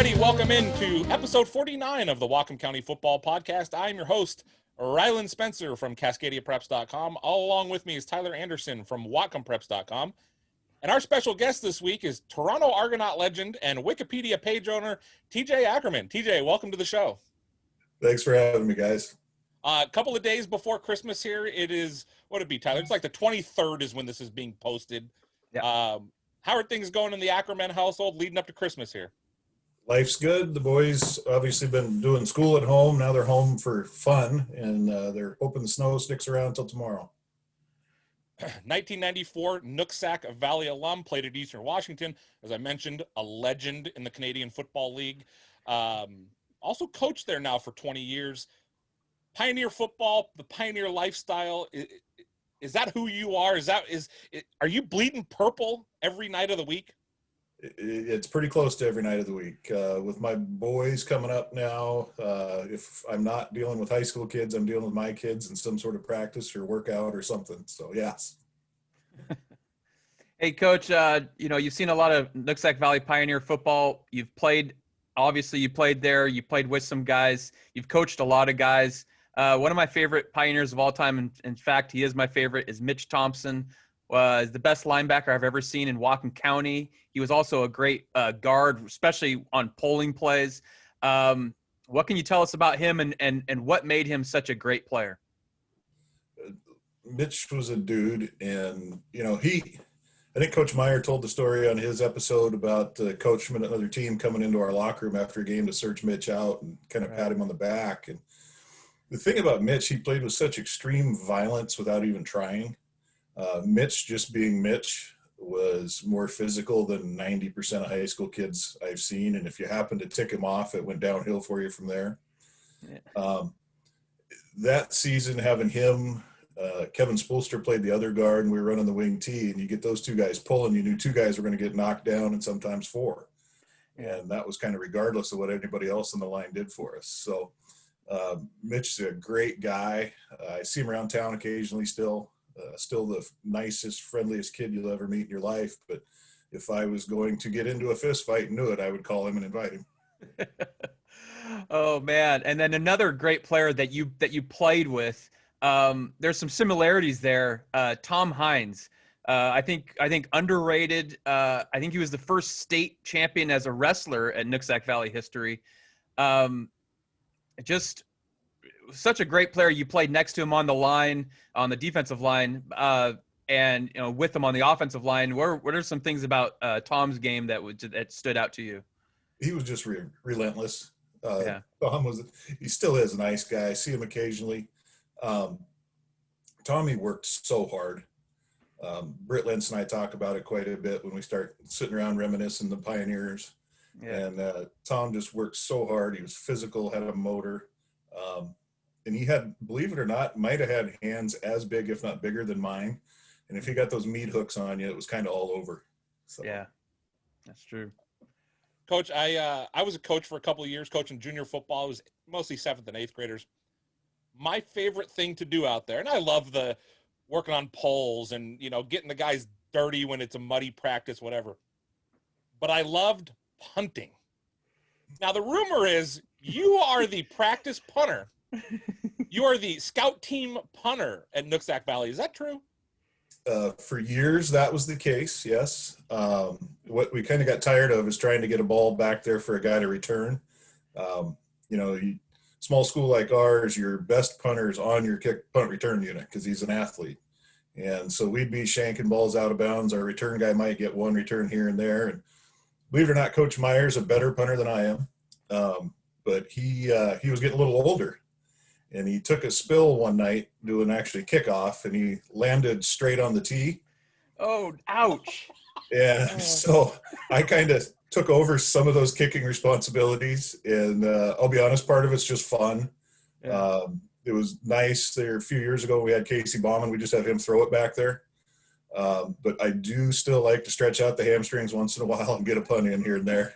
Alrighty, welcome into episode 49 of the Whatcom County Football Podcast. I'm your host, Ryland Spencer from CascadiaPreps.com. All along with me is Tyler Anderson from WhatcomPreps.com. And our special guest this week is Toronto Argonaut legend and Wikipedia page owner, TJ Ackerman. TJ, welcome to the show. Thanks for having me, guys. A couple of days before Christmas here, it is, what would it be, Tyler? It's like the 23rd is when this is being posted. Yeah. How are things going in the Ackerman household leading up to Christmas here? Life's good. The boys obviously been doing school at home. Now they're home for fun, and they're hoping the snow sticks around until tomorrow. 1994 Nooksack Valley alum, played at Eastern Washington. As I mentioned, a legend in the Canadian Football League. Also coached there now for 20 years. Pioneer football, the Pioneer lifestyle. Is that who you are? Are you bleeding purple every night of the week? It's pretty close to every night of the week. With my boys coming up now, if I'm not dealing with high school kids, I'm dealing with my kids in some sort of practice or workout or something. So, yes. Hey, Coach, you've seen a lot of Nooksack Valley Pioneer football. You've played, obviously you played there. You played with some guys. You've coached a lot of guys. One of my favorite Pioneers of all time, and in fact, he is my favorite, is Mitch Thompson. Was the best linebacker I've ever seen in Whatcom County. He was also a great guard, especially on polling plays. What can you tell us about him and what made him such a great player? Mitch was a dude, and, I think Coach Meyer told the story on his episode about coach from another team coming into our locker room after a game to search Mitch out and kind of pat him on the back. And the thing about Mitch, he played with such extreme violence without even trying. Mitch, just being Mitch, was more physical than 90% of high school kids I've seen. And if you happen to tick him off, it went downhill for you from there. Yeah. That season, having him, Kevin Spoolster played the other guard, and we were running the wing T, and you get those two guys pulling, you knew two guys were going to get knocked down and sometimes four. And that was kind of regardless of what anybody else on the line did for us. So Mitch is a great guy. I see him around town occasionally still the nicest, friendliest kid you'll ever meet in your life. But if I was going to get into a fist fight and knew it, I would call him and invite him. Oh, man. And then another great player that you played with, there's some similarities there. Tom Hines, I think underrated. I think he was the first state champion as a wrestler at Nooksack Valley history. Just such a great player. You played next to him on the line, on the defensive line, and with him on the offensive line. What are some things about Tom's game that stood out to you? He was just relentless. Tom he still is a nice guy. I see him occasionally. Tommy worked so hard. Britt Lentz and I talk about it quite a bit when we start sitting around reminiscing the Pioneers. Yeah. And Tom just worked so hard. He was physical, had a motor. And he had, believe it or not, might have had hands as big, if not bigger than mine. And if he got those meat hooks on you, it was kind of all over. So. Yeah, that's true. Coach, I was a coach for a couple of years, coaching junior football. It was mostly 7th and 8th graders. My favorite thing to do out there, and I love the working on poles and, getting the guys dirty when it's a muddy practice, whatever. But I loved punting. Now, the rumor is you are the practice punter. You are the scout team punter at Nooksack Valley. Is that true? For years, that was the case, yes. What we kind of got tired of is trying to get a ball back there for a guy to return. Small school like ours, your best punter is on your kick punt return unit because he's an athlete. And so we'd be shanking balls out of bounds. Our return guy might get one return here and there. And believe it or not, Coach Meyer's a better punter than I am. But he was getting a little older. And he took a spill one night doing actually kickoff, and he landed straight on the tee. Oh, ouch. Yeah, so I kind of took over some of those kicking responsibilities. And I'll be honest, part of it's just fun. Yeah. It was nice there a few years ago. We had Casey Bauman. We just had him throw it back there. But I do still like to stretch out the hamstrings once in a while and get a punt in here and there.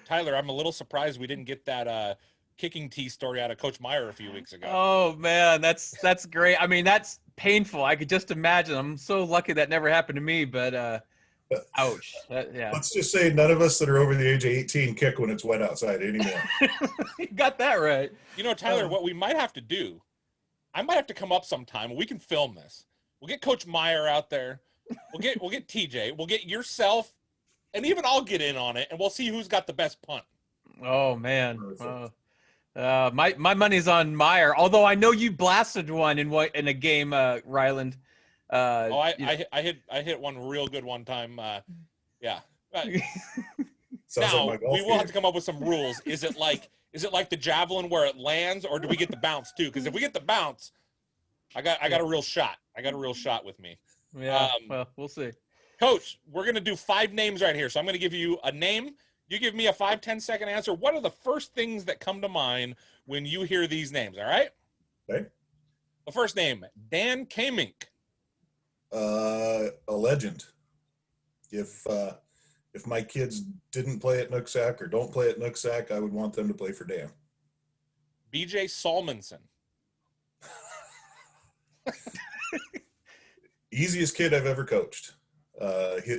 Tyler, I'm a little surprised we didn't get that kicking tee story out of Coach Meyer a few weeks ago. Oh, man, that's great. I mean, that's painful. I could just imagine. I'm so lucky that never happened to me, but Ouch. Yeah. Let's just say none of us that are over the age of 18 kick when it's wet outside anymore. You got that right. Tyler, what we might have to do, I might have to come up sometime and we can film this. We'll get Coach Meyer out there. We'll get TJ. We'll get yourself, and even I'll get in on it, and we'll see who's got the best punt. Oh man. My money's on Meyer. Although I know you blasted one in a game, Ryland. I hit one real good one time. Yeah. Now we will have to come up with some rules. Is it like the javelin where it lands, or do we get the bounce too? Because if we get the bounce, I got a real shot. I got a real shot with me. Yeah. Well, we'll see. Coach, we're gonna do 5 names right here. So I'm gonna give you a name. You give me a 5-10 second answer. What are the first things that come to mind when you hear these names? All right. Okay. The first name, Dan Kamink. A legend. If my kids didn't play at Nooksack or don't play at Nooksack, I would want them to play for Dan. BJ Salmonson. Easiest kid I've ever coached.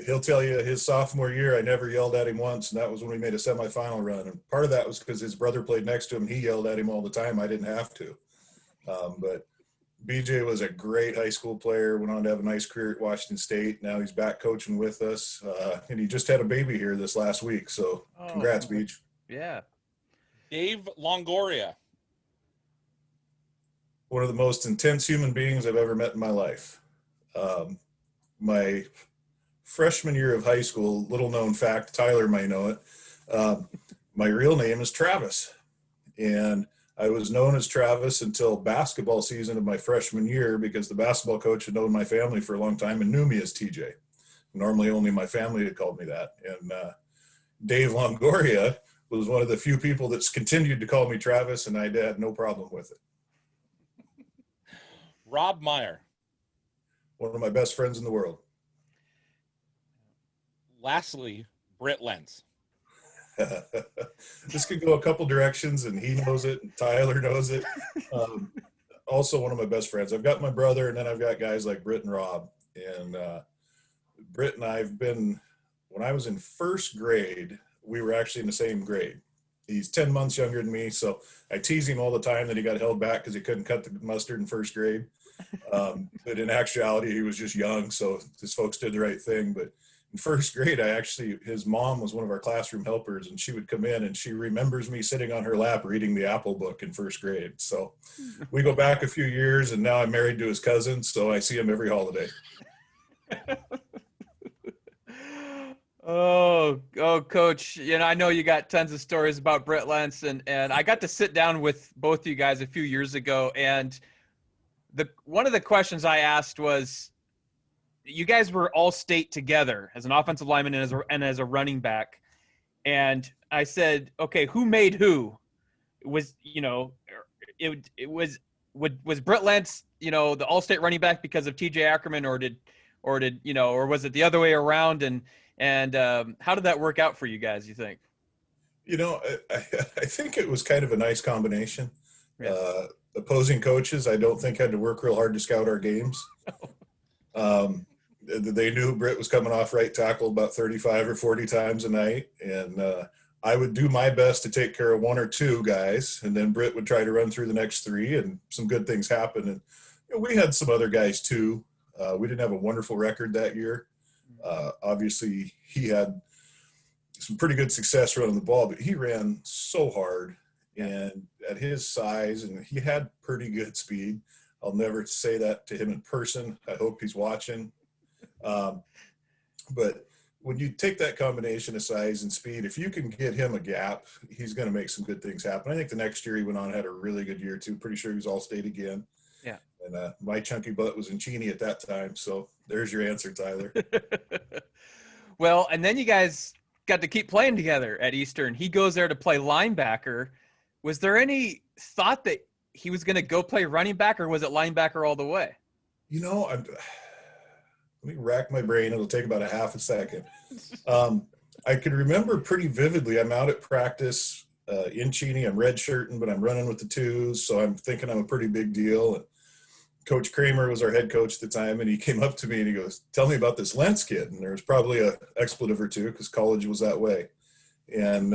He'll tell you his sophomore year, I never yelled at him once, and that was when we made a semifinal run. And part of that was because his brother played next to him. He yelled at him all the time. I didn't have to. But BJ was a great high school player, went on to have a nice career at Washington State. Now he's back coaching with us, and he just had a baby here this last week. So congrats, Beach. Yeah. Dave Longoria. One of the most intense human beings I've ever met in my life. My freshman year of high school, little known fact, Tyler may know it. My real name is Travis, and I was known as Travis until basketball season of my freshman year because the basketball coach had known my family for a long time and knew me as TJ. Normally only my family had called me that. And Dave Longoria was one of the few people that's continued to call me Travis, and I had no problem with it. Rob Meyer. One of my best friends in the world. Lastly, Britt Lentz. This could go a couple directions, and he knows it, and Tyler knows it. Also one of my best friends. I've got my brother, and then I've got guys like Britt and Rob. And Britt and I have been, when I was in first grade, we were actually in the same grade. He's 10 months younger than me, so I tease him all the time that he got held back because he couldn't cut the mustard in first grade. But in actuality, he was just young, so his folks did the right thing. But in first grade, his mom was one of our classroom helpers, and she would come in, and she remembers me sitting on her lap reading the Apple book in first grade. So we go back a few years, and now I'm married to his cousin, so I see him every holiday. Oh, Coach, I know you got tons of stories about Britt Lentz, and I got to sit down with both of you guys a few years ago, and one of the questions I asked was, you guys were all state together as an offensive lineman and as a running back, and I said, okay, who made who? Was Britt Lentz, the all-state running back because of TJ Ackerman, or was it the other way around? And how did that work out for you guys, you think? I think it was kind of a nice combination. Yeah. Opposing coaches, I don't think, had to work real hard to scout our games. They knew Britt was coming off right tackle about 35 or 40 times a night. And I would do my best to take care of one or two guys. And then Britt would try to run through the next three, and some good things happened. And we had some other guys too. We didn't have a wonderful record that year. Obviously, he had some pretty good success running the ball, but he ran so hard, and at his size, and he had pretty good speed. I'll never say that to him in person. I hope he's watching. But when you take that combination of size and speed, if you can get him a gap, he's going to make some good things happen. I think the next year he went on and had a really good year too. Pretty sure he was all-state again. Yeah. And my chunky butt was in Cheney at that time. So there's your answer, Tyler. Well, and then you guys got to keep playing together at Eastern. He goes there to play linebacker. Was there any thought that he was going to go play running back, or was it linebacker all the way? Let me rack my brain. It'll take about a half a second. I can remember pretty vividly. I'm out at practice in Cheney. I'm redshirting, but I'm running with the twos, so I'm thinking I'm a pretty big deal. And Coach Kramer was our head coach at the time, and he came up to me and he goes, "Tell me about this Lentz kid." And there was probably a expletive or two because college was that way. And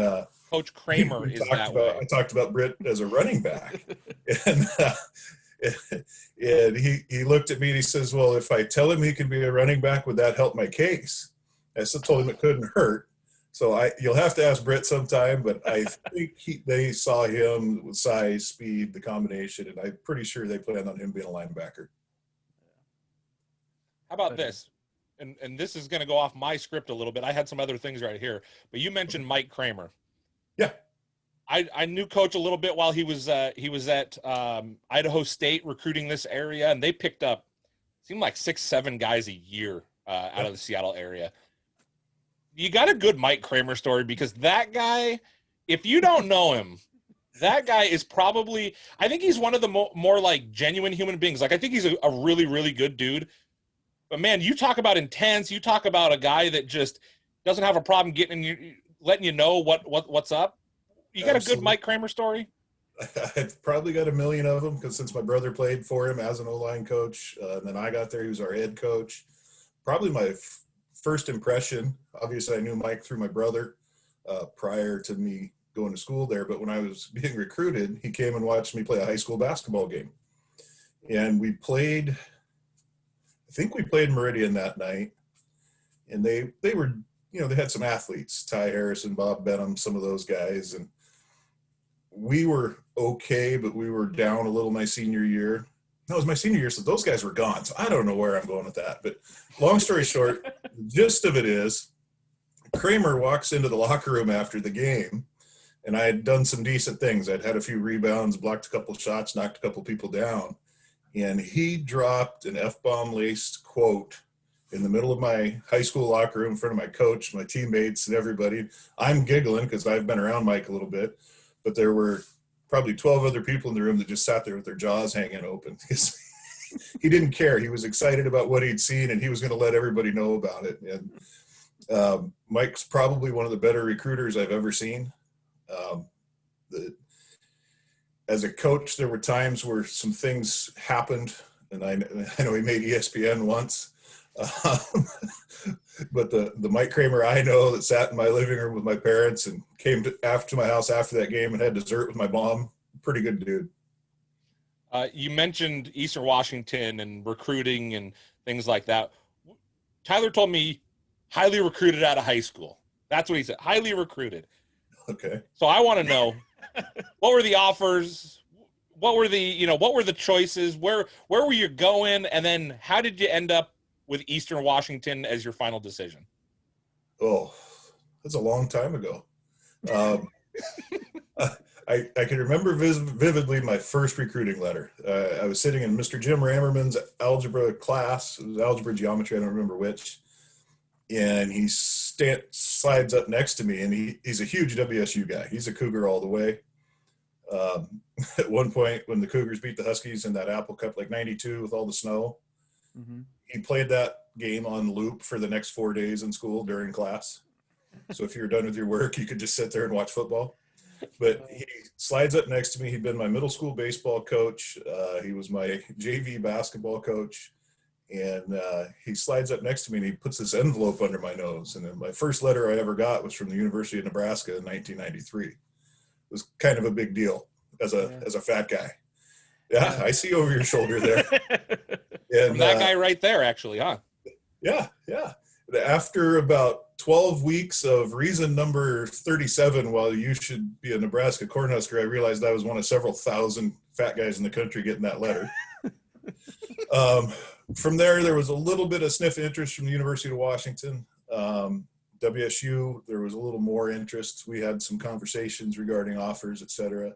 Coach Kramer is that way. I talked about Britt as a running back, and and he looked at me and he says, "Well, if I tell him he can be a running back, would that help my case?" I still told him it couldn't hurt. So you'll have to ask Britt sometime, but I think they saw him with size, speed, the combination, and I'm pretty sure they planned on him being a linebacker. How about this? And this is going to go off my script a little bit. I had some other things right here, but you mentioned Mike Kramer. Yeah. I knew Coach a little bit while he was at Idaho State recruiting this area, and they picked up, seemed like 6-7 guys a year out of the Seattle area. You got a good Mike Kramer story, because that guy, if you don't know him, that guy is probably, I think he's one of the more like genuine human beings. Like, I think he's a really, really good dude. But man, you talk about intense. You talk about a guy that just doesn't have a problem getting you, letting you know what's up. You got Absolutely. a good Mike Kramer story? I've probably got a million of them, because since my brother played for him as an O-line coach, and then I got there, he was our head coach. Probably my first impression, obviously I knew Mike through my brother prior to me going to school there, but when I was being recruited, he came and watched me play a high school basketball game. And we played, I think we played Meridian that night, and they were, they had some athletes, Ty Harrison, Bob Benham, some of those guys, and we were okay, but we were down a little my senior year. That was my senior year, so those guys were gone. So I don't know where I'm going with that. But long story short, the gist of it is Kramer walks into the locker room after the game, and I had done some decent things. I'd had a few rebounds, blocked a couple shots, knocked a couple people down. And he dropped an F-bomb laced quote in the middle of my high school locker room in front of my coach, my teammates, and everybody. I'm giggling because I've been around Mike a little bit, but there were probably 12 other people in the room that just sat there with their jaws hanging open. He didn't care. He was excited about what he'd seen, and he was going to let everybody know about it. And Mike's probably one of the better recruiters I've ever seen. As a coach, there were times where some things happened, and I know he made ESPN once. But the Mike Kramer I know that sat in my living room with my parents and came to my house after that game and had dessert with my mom, pretty good dude. You mentioned Eastern Washington and recruiting and things like that. Tyler told me highly recruited out of high school. That's what he said, highly recruited. Okay. So I want to know, what were the offers? What were the choices? Where were you going? And then how did you end up with Eastern Washington as your final decision? Oh, that's a long time ago. I can remember vividly my first recruiting letter. I was sitting in Mr. Jim Rammerman's algebra class. It was algebra geometry, I don't remember which. And he slides up next to me, and he's a huge WSU guy. He's a Cougar all the way. At one point, when the Cougars beat the Huskies in that Apple Cup, like 92 with all the snow, he played that game on loop for the next 4 days in school during class. So if you were done with your work, you could just sit there and watch football. But he slides up next to me. He'd been my middle school baseball coach. He was my JV basketball coach. And he slides up next to me, and he puts this envelope under my nose. And then my first letter I ever got was from the University of Nebraska in 1993. It was kind of a big deal as a fat guy. Yeah, I see over your shoulder there. And from that guy right there, actually, huh? Yeah. After about 12 weeks of reason number 37, while you should be a Nebraska Cornhusker, I realized I was one of several thousand fat guys in the country getting that letter. From there was a little bit of sniff interest from the University of Washington. WSU, there was a little more interest. We had some conversations regarding offers, et cetera.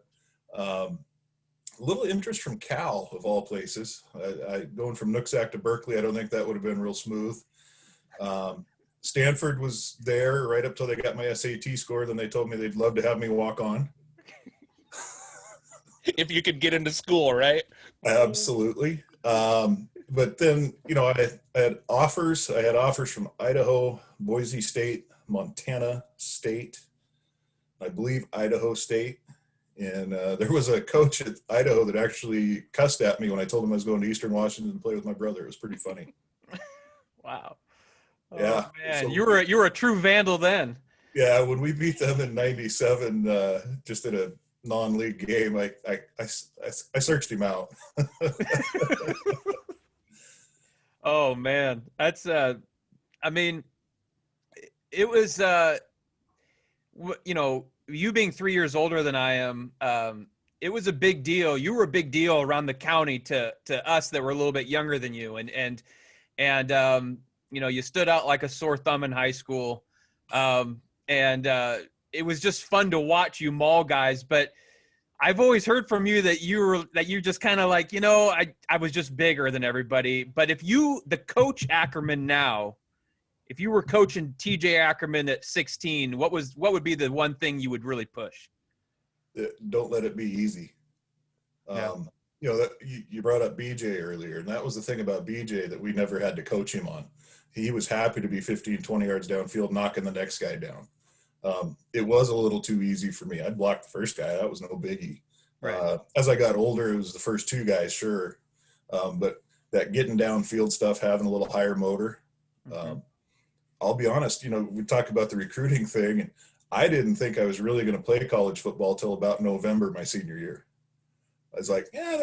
A little interest from Cal, of all places. Going from Nooksack to Berkeley, I don't think that would have been real smooth. Stanford was there right up till they got my SAT score. Then they told me they'd love to have me walk on. If you could get into school, right? Absolutely. But then, I had offers. I had offers from Idaho, Boise State, Montana State, I believe Idaho State. And there was a coach at Idaho that actually cussed at me when I told him I was going to Eastern Washington to play with my brother. It was pretty funny. Wow. Oh, Yeah. man, So you were a true vandal then. yeah, when we beat them in '97, just in a non-league game, I searched him out. Oh man, that's I mean, it was you being 3 years older than I am, it was a big deal. You were a big deal around the county to us that were a little bit younger than you, and you stood out like a sore thumb in high school, and it was just fun to watch you maul guys. But I've always heard from you that you just kind of like, I was just bigger than everybody. But the coach Ackerman now, if you were coaching TJ Ackerman at 16, what would be the one thing you would really push? Don't let it be easy. Yeah. You brought up BJ earlier, and that was the thing about BJ that we never had to coach him on. He was happy to be 15, 20 yards downfield, knocking the next guy down. It was a little too easy for me. I'd block the first guy. That was no biggie. Right. As I got older, it was the first two guys, sure. But that getting downfield stuff, having a little higher motor. Mm-hmm. I'll be honest, we talk about the recruiting thing, and I didn't think I was really going to play college football till about November my senior year. I was like, yeah,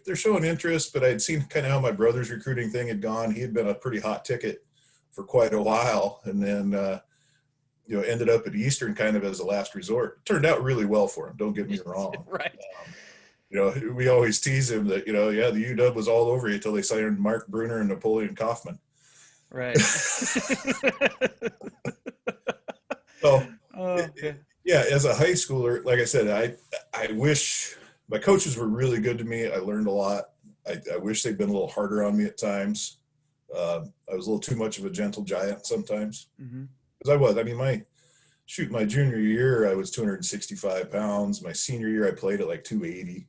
they're showing interest, but I'd seen kind of how my brother's recruiting thing had gone. He had been a pretty hot ticket for quite a while, and then ended up at Eastern kind of as a last resort. It turned out really well for him. Don't get me wrong. Right. We always tease him that, the UW was all over you until they signed Mark Bruner and Napoleon Kaufman. Right. So, okay. yeah, as a high schooler, like I said, I wish my coaches were really good to me. I learned a lot. I wish they'd been a little harder on me at times. I was a little too much of a gentle giant sometimes. Mm-hmm. Because I was. I mean, my junior year, I was 265 pounds. My senior year, I played at like 280.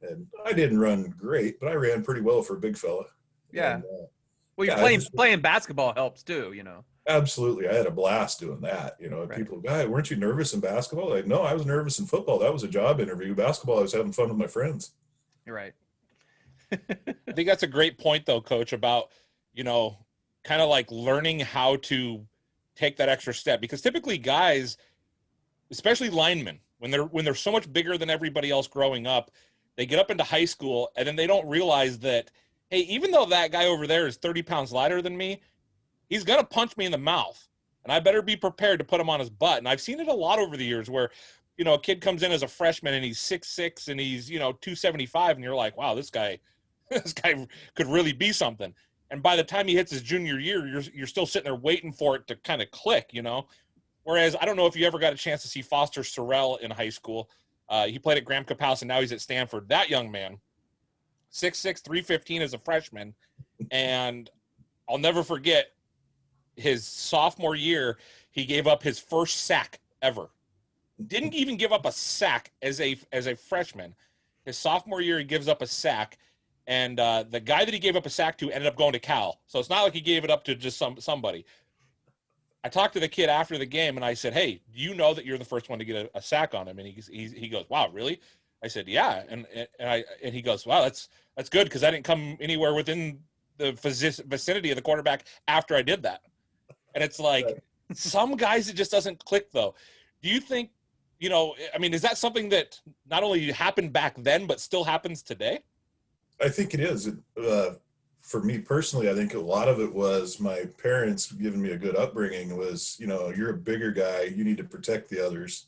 And I didn't run great, but I ran pretty well for a big fella. Yeah. And, well, you're playing basketball helps too, Absolutely. I had a blast doing that. Right. People go, "Guy, weren't you nervous in basketball?" Like, no, I was nervous in football. That was a job interview. Basketball, I was having fun with my friends. You're right. I think that's a great point, though, Coach, about, kind of like learning how to take that extra step. Because typically guys, especially linemen, when they're so much bigger than everybody else growing up, they get up into high school and then they don't realize that, hey, even though that guy over there is 30 pounds lighter than me, he's going to punch me in the mouth. And I better be prepared to put him on his butt. And I've seen it a lot over the years where, a kid comes in as a freshman and he's 6'6" and he's, 275. And you're like, wow, this guy could really be something. And by the time he hits his junior year, you're still sitting there waiting for it to kind of click, Whereas I don't know if you ever got a chance to see Foster Sorrell in high school. He played at Graham Cup House and now he's at Stanford. That young man, 6'6", 315 as a freshman. And I'll never forget his sophomore year, he gave up his first sack ever. Didn't even give up a sack as a freshman. His sophomore year, he gives up a sack. And the guy that he gave up a sack to ended up going to Cal. So it's not like he gave it up to just somebody. I talked to the kid after the game, and I said, hey, do you know that you're the first one to get a sack on him? And he goes, wow, really? I said, yeah. And he goes, wow, that's good because I didn't come anywhere within the vicinity of the quarterback after I did that. And it's like some guys, it just doesn't click, though. Do you think, is that something that not only happened back then but still happens today? I think it is. For me personally, I think a lot of it was my parents giving me a good upbringing was, you're a bigger guy. You need to protect the others,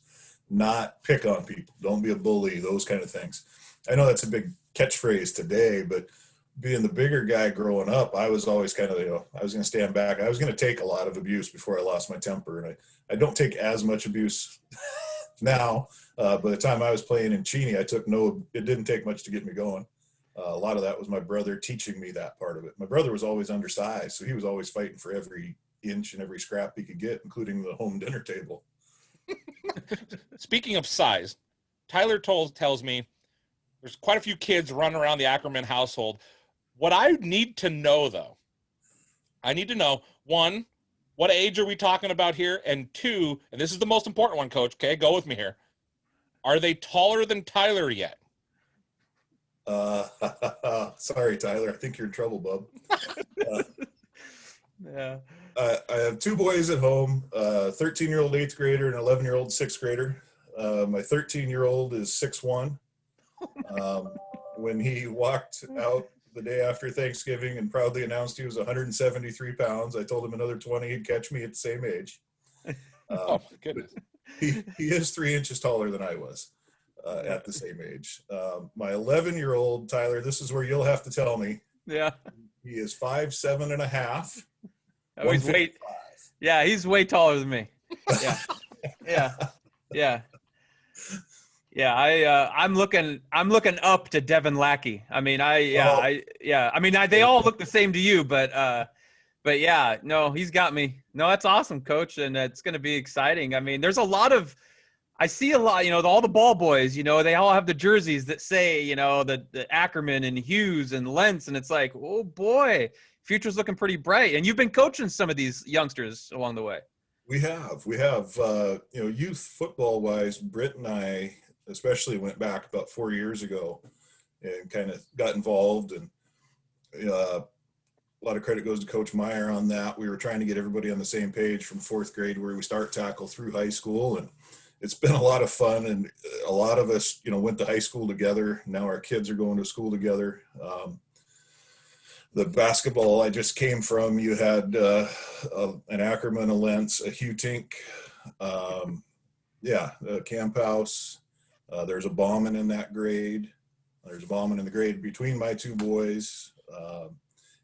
not pick on people. Don't be a bully, those kind of things. I know that's a big catchphrase today, but being the bigger guy growing up, I was always kind of, I was going to stand back. I was going to take a lot of abuse before I lost my temper. And I don't take as much abuse now. By the time I was playing in Cheney, it didn't take much to get me going. A lot of that was my brother teaching me that part of it. My brother was always undersized, so he was always fighting for every inch and every scrap he could get, including the home dinner table. Speaking of size, Tyler tells me there's quite a few kids running around the Ackerman household. What I need to know, though, one, what age are we talking about here? And two, and this is the most important one, Coach, okay, go with me here. Are they taller than Tyler yet? Sorry, Tyler. I think you're in trouble, bub. Yeah. I have two boys at home, 13-year-old 8th grader and 11-year-old 6th grader. My 13-year-old is 6'1". When he walked out the day after Thanksgiving and proudly announced he was 173 pounds, I told him another 20, he'd catch me at the same age. Oh, my goodness. He is 3 inches taller than I was at the same age. My 11-year-old, Tyler, this is where you'll have to tell me. Yeah. He is 5'7.5". Oh, he's he's way taller than me. Yeah. Yeah. I'm looking up to Devin Lackey. I mean, they all look the same to you, but yeah, no, he's got me. No, that's awesome, Coach, and it's going to be exciting. I mean, there's I see a lot, all the ball boys, they all have the jerseys that say, the Ackerman and Hughes and Lentz, and it's like, oh boy, future's looking pretty bright. And you've been coaching some of these youngsters along the way. We have, youth football wise, Britt and I especially went back about 4 years ago and kind of got involved, and a lot of credit goes to Coach Meyer on that. We were trying to get everybody on the same page from 4th grade where we start tackle through high school, and it's been a lot of fun. And a lot of us, went to high school together. Now our kids are going to school together. The basketball I just came from, you had an Ackerman, a Lentz, a Hutink, a Camp House. There's a Bauman in that grade. There's a Bauman in the grade between my two boys.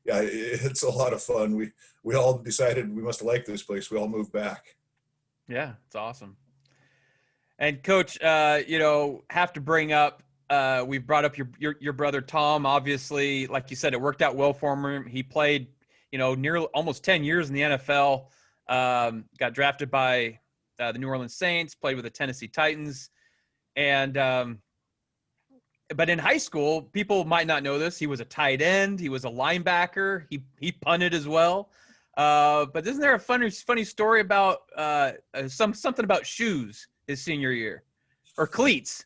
It's a lot of fun. We all decided we must like this place. We all moved back. Yeah, it's awesome. And Coach, have to bring up, we've brought up your brother Tom. Obviously, like you said, it worked out well for him. He played, nearly almost 10 years in the NFL. Got drafted by the New Orleans Saints. Played with the Tennessee Titans, and but in high school, people might not know this. He was a tight end. He was a linebacker. He punted as well. But isn't there a funny story about something about shoes his senior year, or cleats?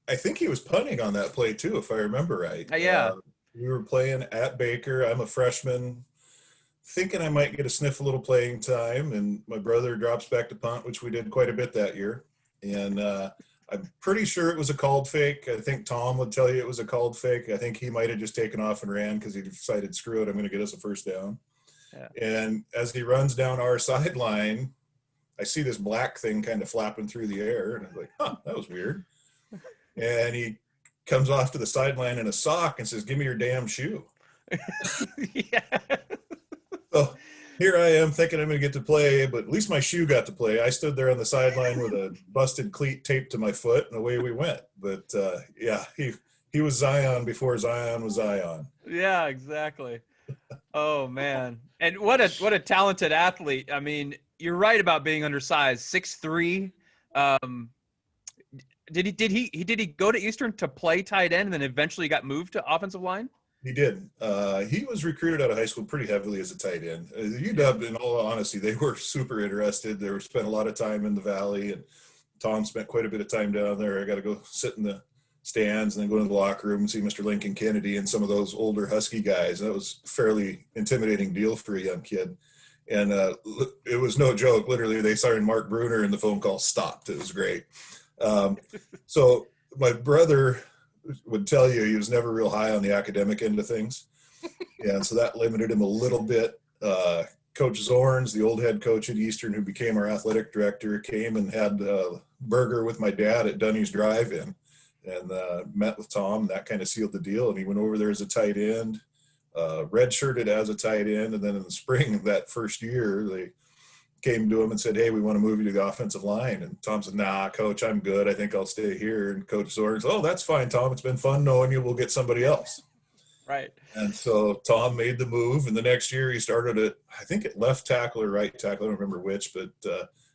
I think he was punting on that play too, if I remember right. Yeah. We were playing at Baker. I'm a freshman, thinking I might get a sniff a little playing time, and my brother drops back to punt, which we did quite a bit that year. And I'm pretty sure it was a called fake. I think Tom would tell you it was a called fake. I think he might have just taken off and ran because he decided, screw it, I'm going to get us a first down. Yeah. And as he runs down our sideline, I see this black thing kind of flapping through the air, and I'm like, that was weird. And he comes off to the sideline in a sock and says, give me your damn shoe. Yeah. So here I am thinking I'm going to get to play, but at least my shoe got to play. I stood there on the sideline with a busted cleat taped to my foot, and away we went. But he was Zion before Zion was Zion. Yeah, exactly. Oh man. And what a talented athlete. I mean, you're right about being undersized, 6'3". Did he go to Eastern to play tight end and then eventually got moved to offensive line? He did. He was recruited out of high school pretty heavily as a tight end. UW, in all honesty, they were super interested. They spent a lot of time in the Valley, and Tom spent quite a bit of time down there. I got to go sit in the stands and then go into the locker room and see Mr. Lincoln Kennedy and some of those older Husky guys. That was a fairly intimidating deal for a young kid. And it was no joke. Literally, they signed Mark Bruner and the phone call stopped. It was great. So my brother would tell you he was never real high on the academic end of things. And so that limited him a little bit. Coach Zorns, the old head coach at Eastern, who became our athletic director, came and had a burger with my dad at Dunny's Drive-In, and met with Tom, and that kind of sealed the deal. And he went over there as a tight end, redshirted as a tight end. And then in the spring of that first year, they came to him and said, hey, we want to move you to the offensive line. And Tom said, nah, Coach, I'm good. I think I'll stay here. And Coach Zorns, oh, that's fine, Tom. It's been fun knowing you. We'll get somebody else. Right. And so Tom made the move. And the next year he started at left tackle or right tackle. I don't remember which, but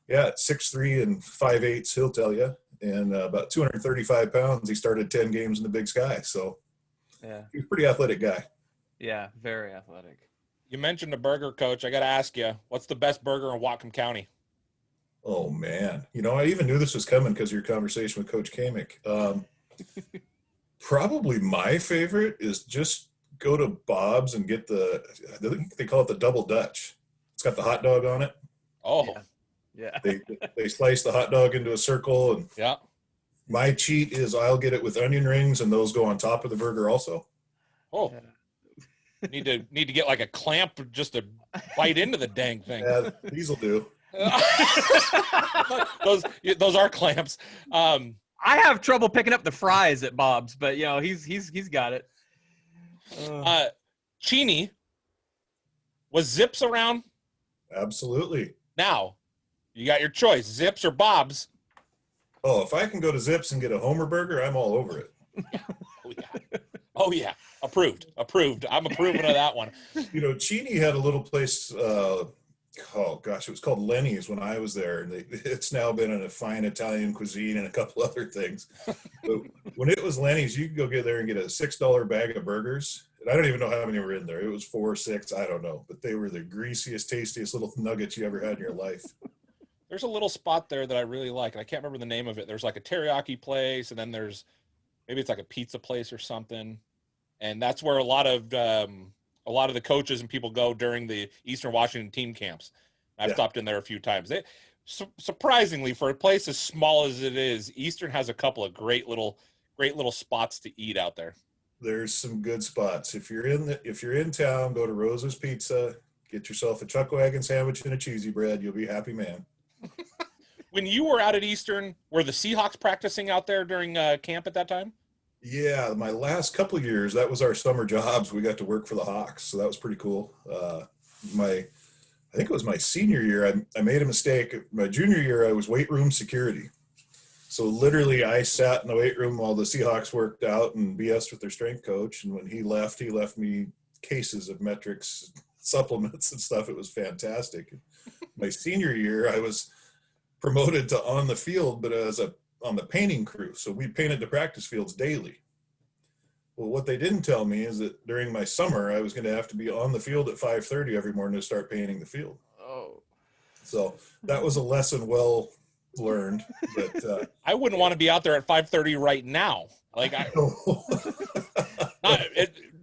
at 6'3" and 5'8", he'll tell you. And about 235 pounds, he started 10 games in the Big Sky. So yeah, he's a pretty athletic guy. Yeah, very athletic. You mentioned a burger, Coach. I got to ask you, what's the best burger in Whatcom County? Oh man, I even knew this was coming because of your conversation with Coach Kamick. Probably my favorite is just go to Bob's and get I think they call it the double Dutch. It's got the hot dog on it. Oh, Yeah. Yeah. They slice the hot dog into a circle, and yeah. my cheat is I'll get it with onion rings, and those go on top of the burger also. Oh, need to get like a clamp just to bite into the dang thing. Yeah, these will do. those are clamps. I have trouble picking up the fries at Bob's, but he's got it. Cheney, was Zips around? Absolutely. Now, you got your choice, Zips or Bob's. Oh, if I can go to Zips and get a Homer burger, I'm all over it. Oh yeah. Approved. I'm approving of that one. Cheney had a little place, oh gosh, it was called Lenny's when I was there. And it's now been in a fine Italian cuisine and a couple other things. But when it was Lenny's, you could go get there and get a $6 bag of burgers. And I don't even know how many were in there. It was 4 or 6, I don't know. But they were the greasiest, tastiest little nuggets you ever had in your life. There's a little spot there that I really like, and I can't remember the name of it. There's like a teriyaki place, and then maybe it's like a pizza place or something. And that's where a lot of the coaches and people go during the Eastern Washington team camps. I've stopped in there a few times. Surprisingly, for a place as small as it is, Eastern has a couple of great little spots to eat out there. There's some good spots. If you're in town, go to Rosa's Pizza, get yourself a chuck wagon sandwich and a cheesy bread. You'll be a happy man. When you were out at Eastern, were the Seahawks practicing out there during camp at that time? Yeah, my last couple of years, that was our summer jobs. We got to work for the Hawks, so that was pretty cool. I think it was my senior year. I made a mistake. My junior year, I was weight room security. So literally, I sat in the weight room while the Seahawks worked out and BS'd with their strength coach. And when he left me cases of metrics, supplements, and stuff. It was fantastic. My senior year, I was promoted to on the field, but on the painting crew. So we painted the practice fields daily. Well, what they didn't tell me is that during my summer, I was going to have to be on the field at 5:30 every morning to start painting the field. Oh. So that was a lesson well learned. But I wouldn't want to be out there at 5:30 right now. Like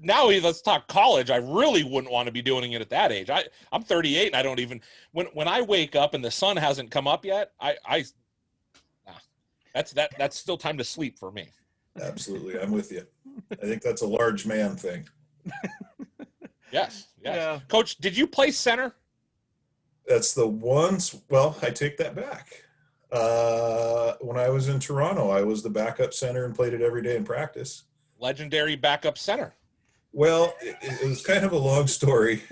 now let's talk college. I really wouldn't want to be doing it at that age. I'm 38 and I don't even when I wake up and the sun hasn't come up yet, that's still time to sleep for me. Absolutely. I'm with you. I think that's a large man thing. Yes. Yeah. Coach, did you play center? That's the ones. Well, I take that back. When I was in Toronto, I was the backup center and played it every day in practice. Legendary backup center. Well, it was kind of a long story.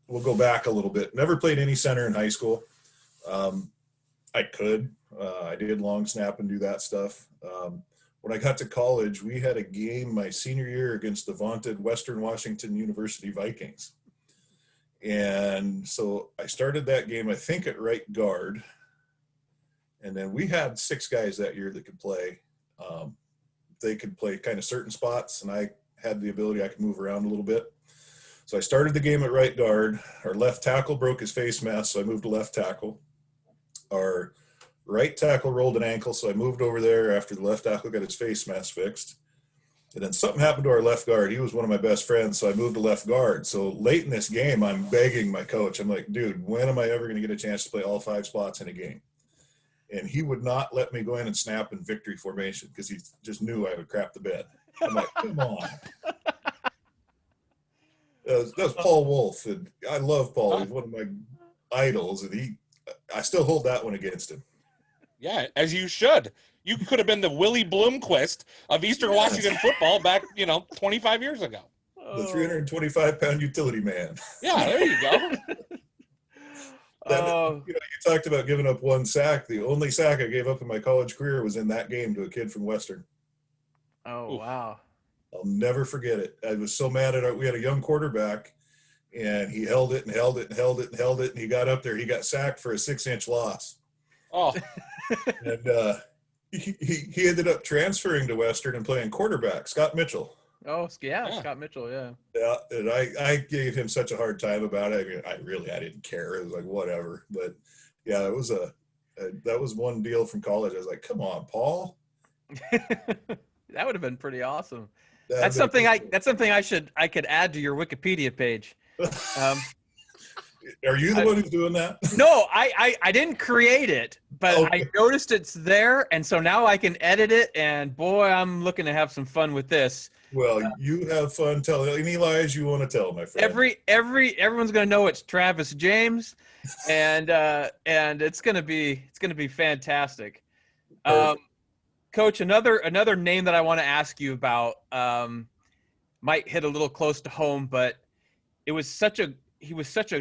We'll go back a little bit. Never played any center in high school. I could. I did long snap and do that stuff. When I got to college, we had a game my senior year against the vaunted Western Washington University Vikings. And so I started that game, I think, at right guard. And then we had 6 guys that year that could play. They could play kind of certain spots, and I had the ability, I could move around a little bit. So I started the game at right guard. Our left tackle broke his face mask, so I moved to left tackle. Our right tackle rolled an ankle, so I moved over there after the left tackle got his face mask fixed. And then something happened to our left guard. He was one of my best friends, so I moved to left guard. So late in this game, I'm begging my coach. I'm like, dude, when am I ever going to get a chance to play all 5 spots in a game? And he would not let me go in and snap in victory formation because he just knew I would crap the bed. I'm like, come on. That was Paul Wolf, and I love Paul. He's one of my idols, and I still hold that one against him. Yeah, as you should. You could have been the Willie Bloomquist of Eastern Washington football back, 25 years ago. The 325-pound utility man. Yeah, there you go. You talked about giving up 1 sack. The only sack I gave up in my college career was in that game to a kid from Western. Oh, wow. I'll never forget it. I was so mad we had a young quarterback, and he held it and held it and held it and held it, and he got up there. He got sacked for a 6-inch loss. Oh. And he ended up transferring to Western and playing quarterback, Scott Mitchell. Oh, yeah. Scott Mitchell, yeah. Yeah, and I gave him such a hard time about it. I mean, I didn't care. It was like, whatever. But Yeah, it was that was one deal from college. I was like, come on, Paul. That would have been pretty awesome. That'd That's have been something I could add to your Wikipedia page. Are you the one who's doing that? No, I didn't create it, but Okay. I noticed it's there, and so now I can edit it. And boy, I'm looking to have some fun with this. Well, you have fun telling any lies you want to tell, my friend. Everyone's gonna know it's Travis James, and it's gonna be fantastic. Coach, another name that I want to ask you about might hit a little close to home, but he was such a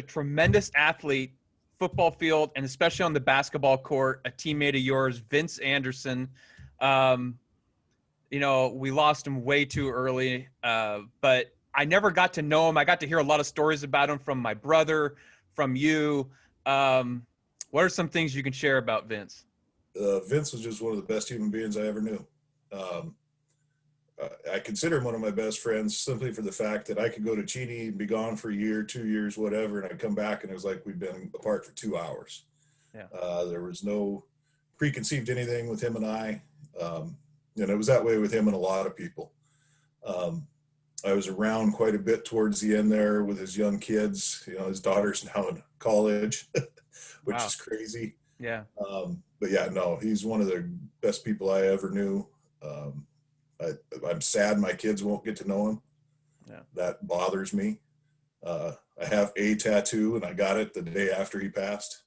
tremendous athlete, football field, and especially on the basketball court, a teammate of yours, Vince Anderson. We lost him way too early, but I never got to know him. I got to hear a lot of stories about him from my brother, from you. What are some things you can share about Vince? Vince was just one of the best human beings I ever knew. I consider him one of my best friends simply for the fact that I could go to Cheney and be gone for a year, 2 years, whatever, and I'd come back and it was like we'd been apart for 2 hours. Yeah. There was no preconceived anything with him and I. And it was that way with him and a lot of people. I was around quite a bit towards the end there with his young kids. His daughter's now in college, which Wow. is crazy. Yeah. But yeah, no, he's one of the best people I ever knew. I'm sad my kids won't get to know him. Yeah. That bothers me. I have a tattoo and I got it the day after he passed.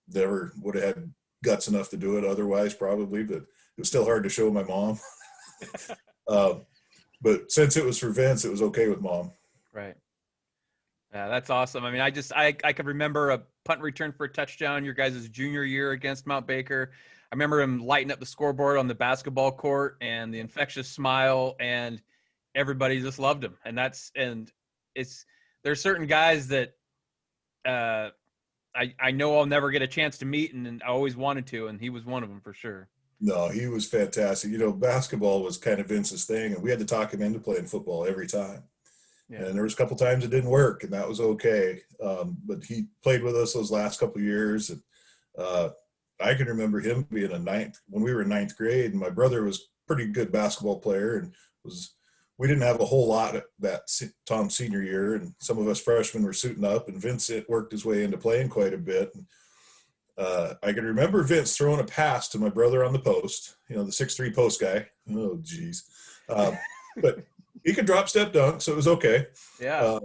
Never would have had guts enough to do it otherwise probably, but it was still hard to show my mom. But since it was for Vince, it was okay with mom. Right. Yeah, that's awesome. I mean, I could remember a punt return for a touchdown your guys' junior year against Mount Baker. I remember him lighting up the scoreboard on the basketball court and the infectious smile, and everybody just loved him. There's certain guys that I know I'll never get a chance to meet, and I always wanted to, and he was one of them for sure. No, he was fantastic. Basketball was kind of Vince's thing, and we had to talk him into playing football every time. Yeah. And there was a couple times it didn't work, and that was okay. But he played with us those last couple of years, and I can remember him being when we were in ninth grade, and my brother was a pretty good basketball player, and we didn't have a whole lot at that Tom's senior year, and some of us freshmen were suiting up, and Vince worked his way into playing quite a bit. I can remember Vince throwing a pass to my brother on the post, the 6'3" post guy. Oh, geez. But he could drop step dunk, so it was okay. Yeah.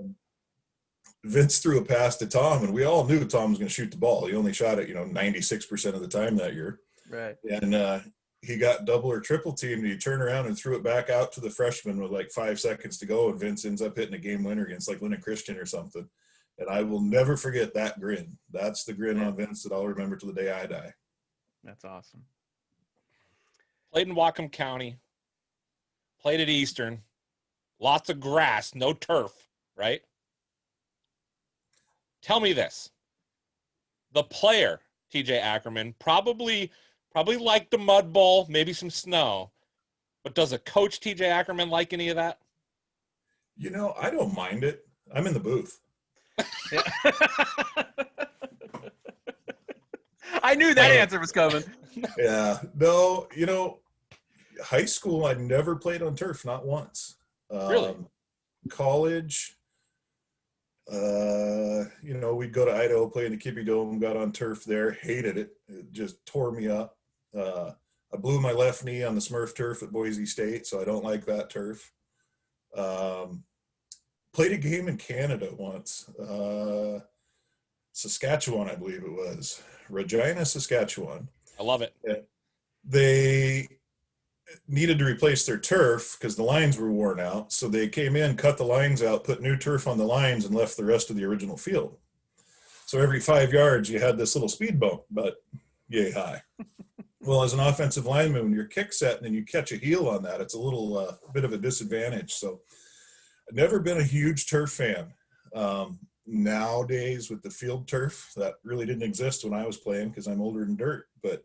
Vince threw a pass to Tom, and we all knew Tom was going to shoot the ball. He only shot it, 96% of the time that year. Right. And he got double or triple teamed, and he turned around and threw it back out to the freshman with like 5 seconds to go, and Vince ends up hitting a game winner against like Lynn Christian or something. And I will never forget that grin. That's the grin on Vince that I'll remember to the day I die. That's awesome. Played in Whatcom County. Played at Eastern. Lots of grass, no turf, right? Tell me this. The player, TJ Ackerman, probably liked the mud bowl, maybe some snow. But does a coach, TJ Ackerman, like any of that? I don't mind it. I'm in the booth. Yeah. I knew that answer was coming. Yeah. No, high school, I never played on turf, not once. Really? College, we'd go to Idaho, play in the Kippy Dome, got on turf there, hated it. It just tore me up. I blew my left knee on the Smurf turf at Boise State, so I don't like that turf. Played a game in Canada once. Saskatchewan, I believe it was. Regina, Saskatchewan. I love it. They needed to replace their turf because the lines were worn out. So they came in, cut the lines out, put new turf on the lines, and left the rest of the original field. So every 5 yards, you had this little speed bump, but yay high. Well, as an offensive lineman, when you're kick setting and you catch a heel on that, it's a little bit of a disadvantage. So I've never been a huge turf fan. Nowadays, with the field turf, that really didn't exist when I was playing because I'm older than dirt. But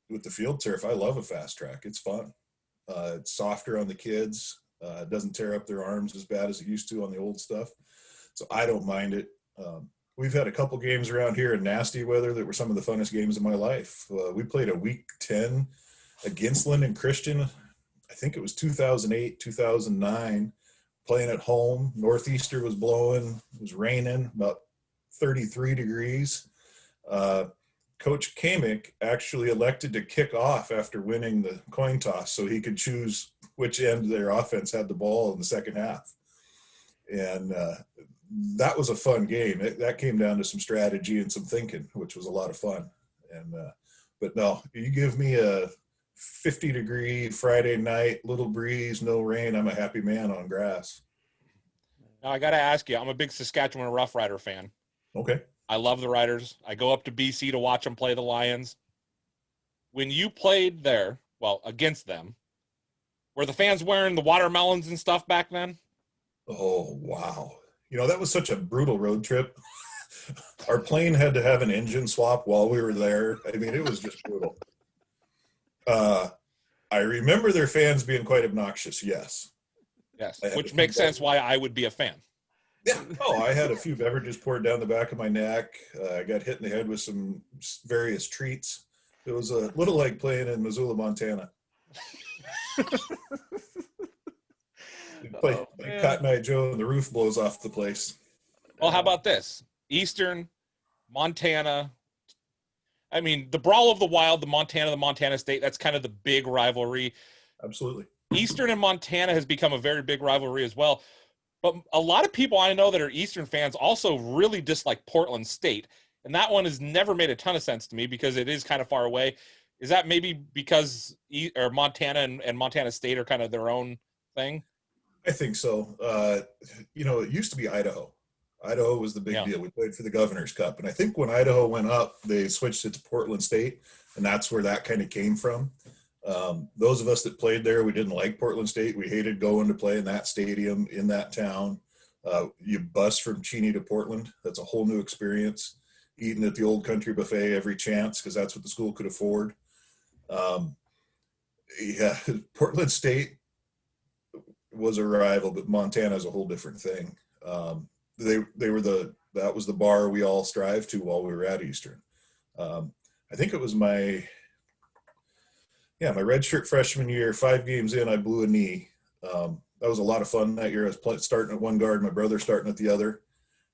with the field turf, I love a fast track. It's fun. It's softer on the kids. It doesn't tear up their arms as bad as it used to on the old stuff. So I don't mind it. we've had a couple games around here in nasty weather that were some of the funnest games of my life. We played a week 10 against Linden Christian. I think it was 2008, 2009, playing at home. Northeaster was blowing. It was raining, about 33 degrees. Coach Kamick actually elected to kick off after winning the coin toss so he could choose which end of their offense had the ball in the second half. And that was a fun game. That came down to some strategy and some thinking, which was a lot of fun. And but no, you give me a 50-degree Friday night, little breeze, no rain, I'm a happy man on grass. Now I got to ask you, I'm a big Saskatchewan Rough Rider fan. Okay. I love the Riders. I go up to BC to watch them play the Lions. When you played there, well, against them, were the fans wearing the watermelons and stuff back then? Oh, wow. That was such a brutal road trip. Our plane had to have an engine swap while we were there. I mean, it was just brutal. I remember their fans being quite obnoxious, yes. Yes, which makes sense why I would be a fan. Yeah. Oh, I had a few beverages poured down the back of my neck. I got hit in the head with some various treats. It was a little like playing in Missoula, Montana. Like Cotton Eye Joe and the roof blows off the place. Well, how about this? Eastern, Montana. I mean, the Brawl of the Wild, the Montana State, that's kind of the big rivalry. Absolutely. Eastern and Montana has become a very big rivalry as well. But a lot of people I know that are Eastern fans also really dislike Portland State. And that one has never made a ton of sense to me because it is kind of far away. Is that maybe because Montana and Montana State are kind of their own thing? I think so. It used to be Idaho. Idaho was the big deal. We played for the Governor's Cup. And I think when Idaho went up, they switched it to Portland State. And that's where that kind of came from. Those of us that played there, we didn't like Portland State. We hated going to play in that stadium, in that town. You bus from Cheney to Portland. That's a whole new experience. Eating at the Old Country Buffet every chance because that's what the school could afford. Portland State was a rival, but Montana is a whole different thing. That was the bar we all strived to while we were at Eastern. I think it was my redshirt freshman year, 5 games in, I blew a knee. That was a lot of fun that year. I was starting at one guard, my brother starting at the other.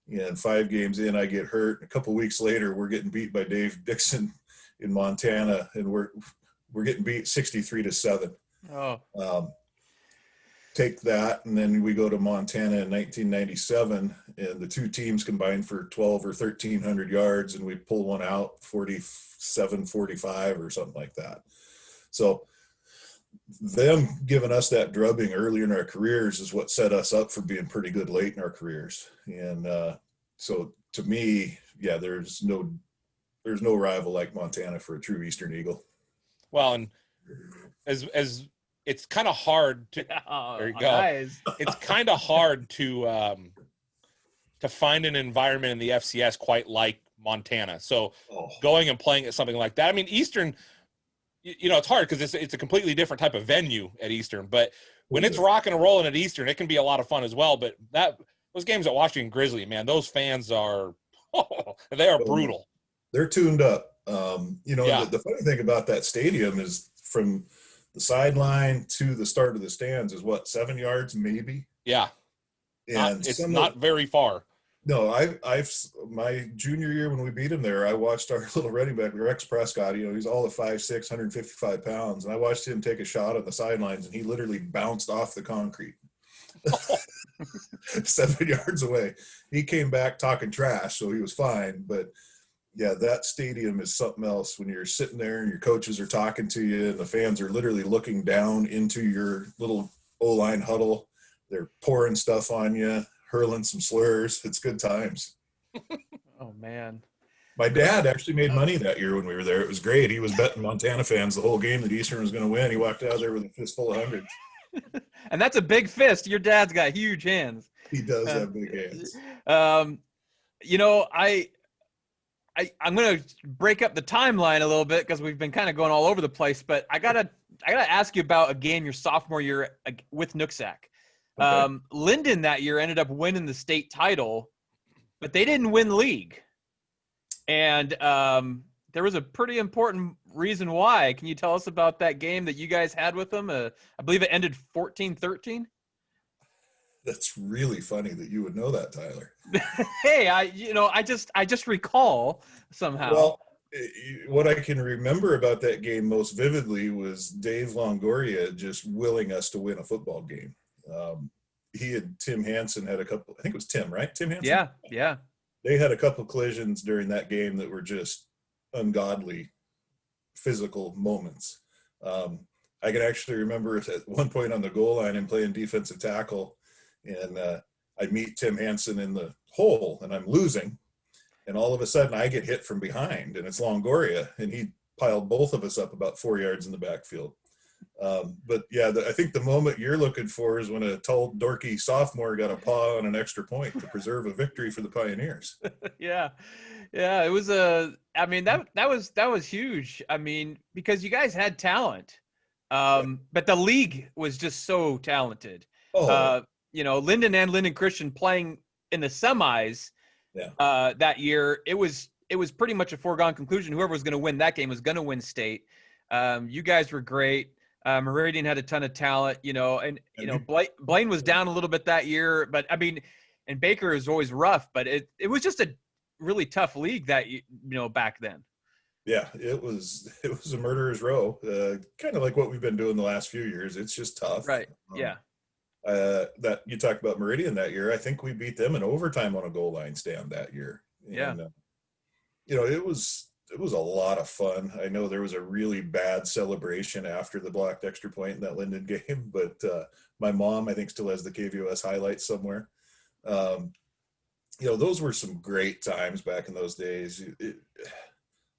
And 5 games in, I get hurt. A couple of weeks later, we're getting beat by Dave Dixon in Montana, and we're getting beat 63-7. Oh. Take that, and then we go to Montana in 1997, and the two teams combined for 12 or 1,300 yards, and we pull one out 47-45 or something like that. So them giving us that drubbing early in our careers is what set us up for being pretty good late in our careers. And so to me, there's no rival like Montana for a true Eastern Eagle. Well, and as it's kind of hard to there you go. Nice. It's kind of hard to find an environment in the FCS quite like Montana. So going and playing at something like that. I mean, Eastern, it's hard because it's a completely different type of venue at Eastern. But when it's rocking and rolling at Eastern, it can be a lot of fun as well. But those games at Washington Grizzly, man, those fans are they are brutal. They're tuned up. The funny thing about that stadium is from the sideline to the start of the stands is 7 yards maybe. Yeah, and it's not very far. No, I've my junior year when we beat him there, I watched our little running back, Rex Prescott. He's all of 5'6", 155 pounds, and I watched him take a shot on the sidelines, and he literally bounced off the concrete 7 yards away. He came back talking trash, so he was fine. But yeah, that stadium is something else when you're sitting there and your coaches are talking to you and the fans are literally looking down into your little O-line huddle. They're pouring stuff on you, hurling some slurs. It's good times. Oh, man. My dad actually made money that year when we were there. It was great. He was betting Montana fans the whole game that Eastern was going to win. He walked out there with a fistful of hundreds. And that's a big fist. Your dad's got huge hands. He does have big hands. I'm going to break up the timeline a little bit because we've been kind of going all over the place, but I gotta ask you about a game your sophomore year with Nooksack. Okay. Linden that year ended up winning the state title, but they didn't win league. And there was a pretty important reason why. Can you tell us about that game that you guys had with them? I believe it ended 14-13. That's really funny that you would know that, Tyler. Hey, I just recall somehow. Well, what I can remember about that game most vividly was Dave Longoria just willing us to win a football game. He and Tim Hansen had a couple, I think it was Tim, right? Tim Hansen? Yeah. They had a couple collisions during that game that were just ungodly physical moments. I can actually remember at one point on the goal line and playing defensive tackle, and I meet Tim Hansen in the hole, and I'm losing. And all of a sudden I get hit from behind, and it's Longoria, and he piled both of us up about 4 yards in the backfield. But yeah, I think the moment you're looking for is when a tall, dorky sophomore got a paw on an extra point to preserve a victory for the Pioneers. Yeah. It was that was huge. I mean, because you guys had talent, but the league was just so talented. Linden and Linden Christian playing in the semis that year, it was pretty much a foregone conclusion. Whoever was going to win that game was going to win state. You guys were great. Meridian had a ton of talent, Blaine was down a little bit that year, but I mean, and Baker is always rough, but it was just a really tough league that, back then. Yeah, it was a murderer's row, kind of like what we've been doing the last few years. It's just tough. Right. Yeah. That you talked about Meridian that year. I think we beat them in overtime on a goal line stand that year. And, it was a lot of fun. I know there was a really bad celebration after the blocked extra point in that Linden game, but my mom, I think, still has the KVOS highlights somewhere. Those were some great times back in those days.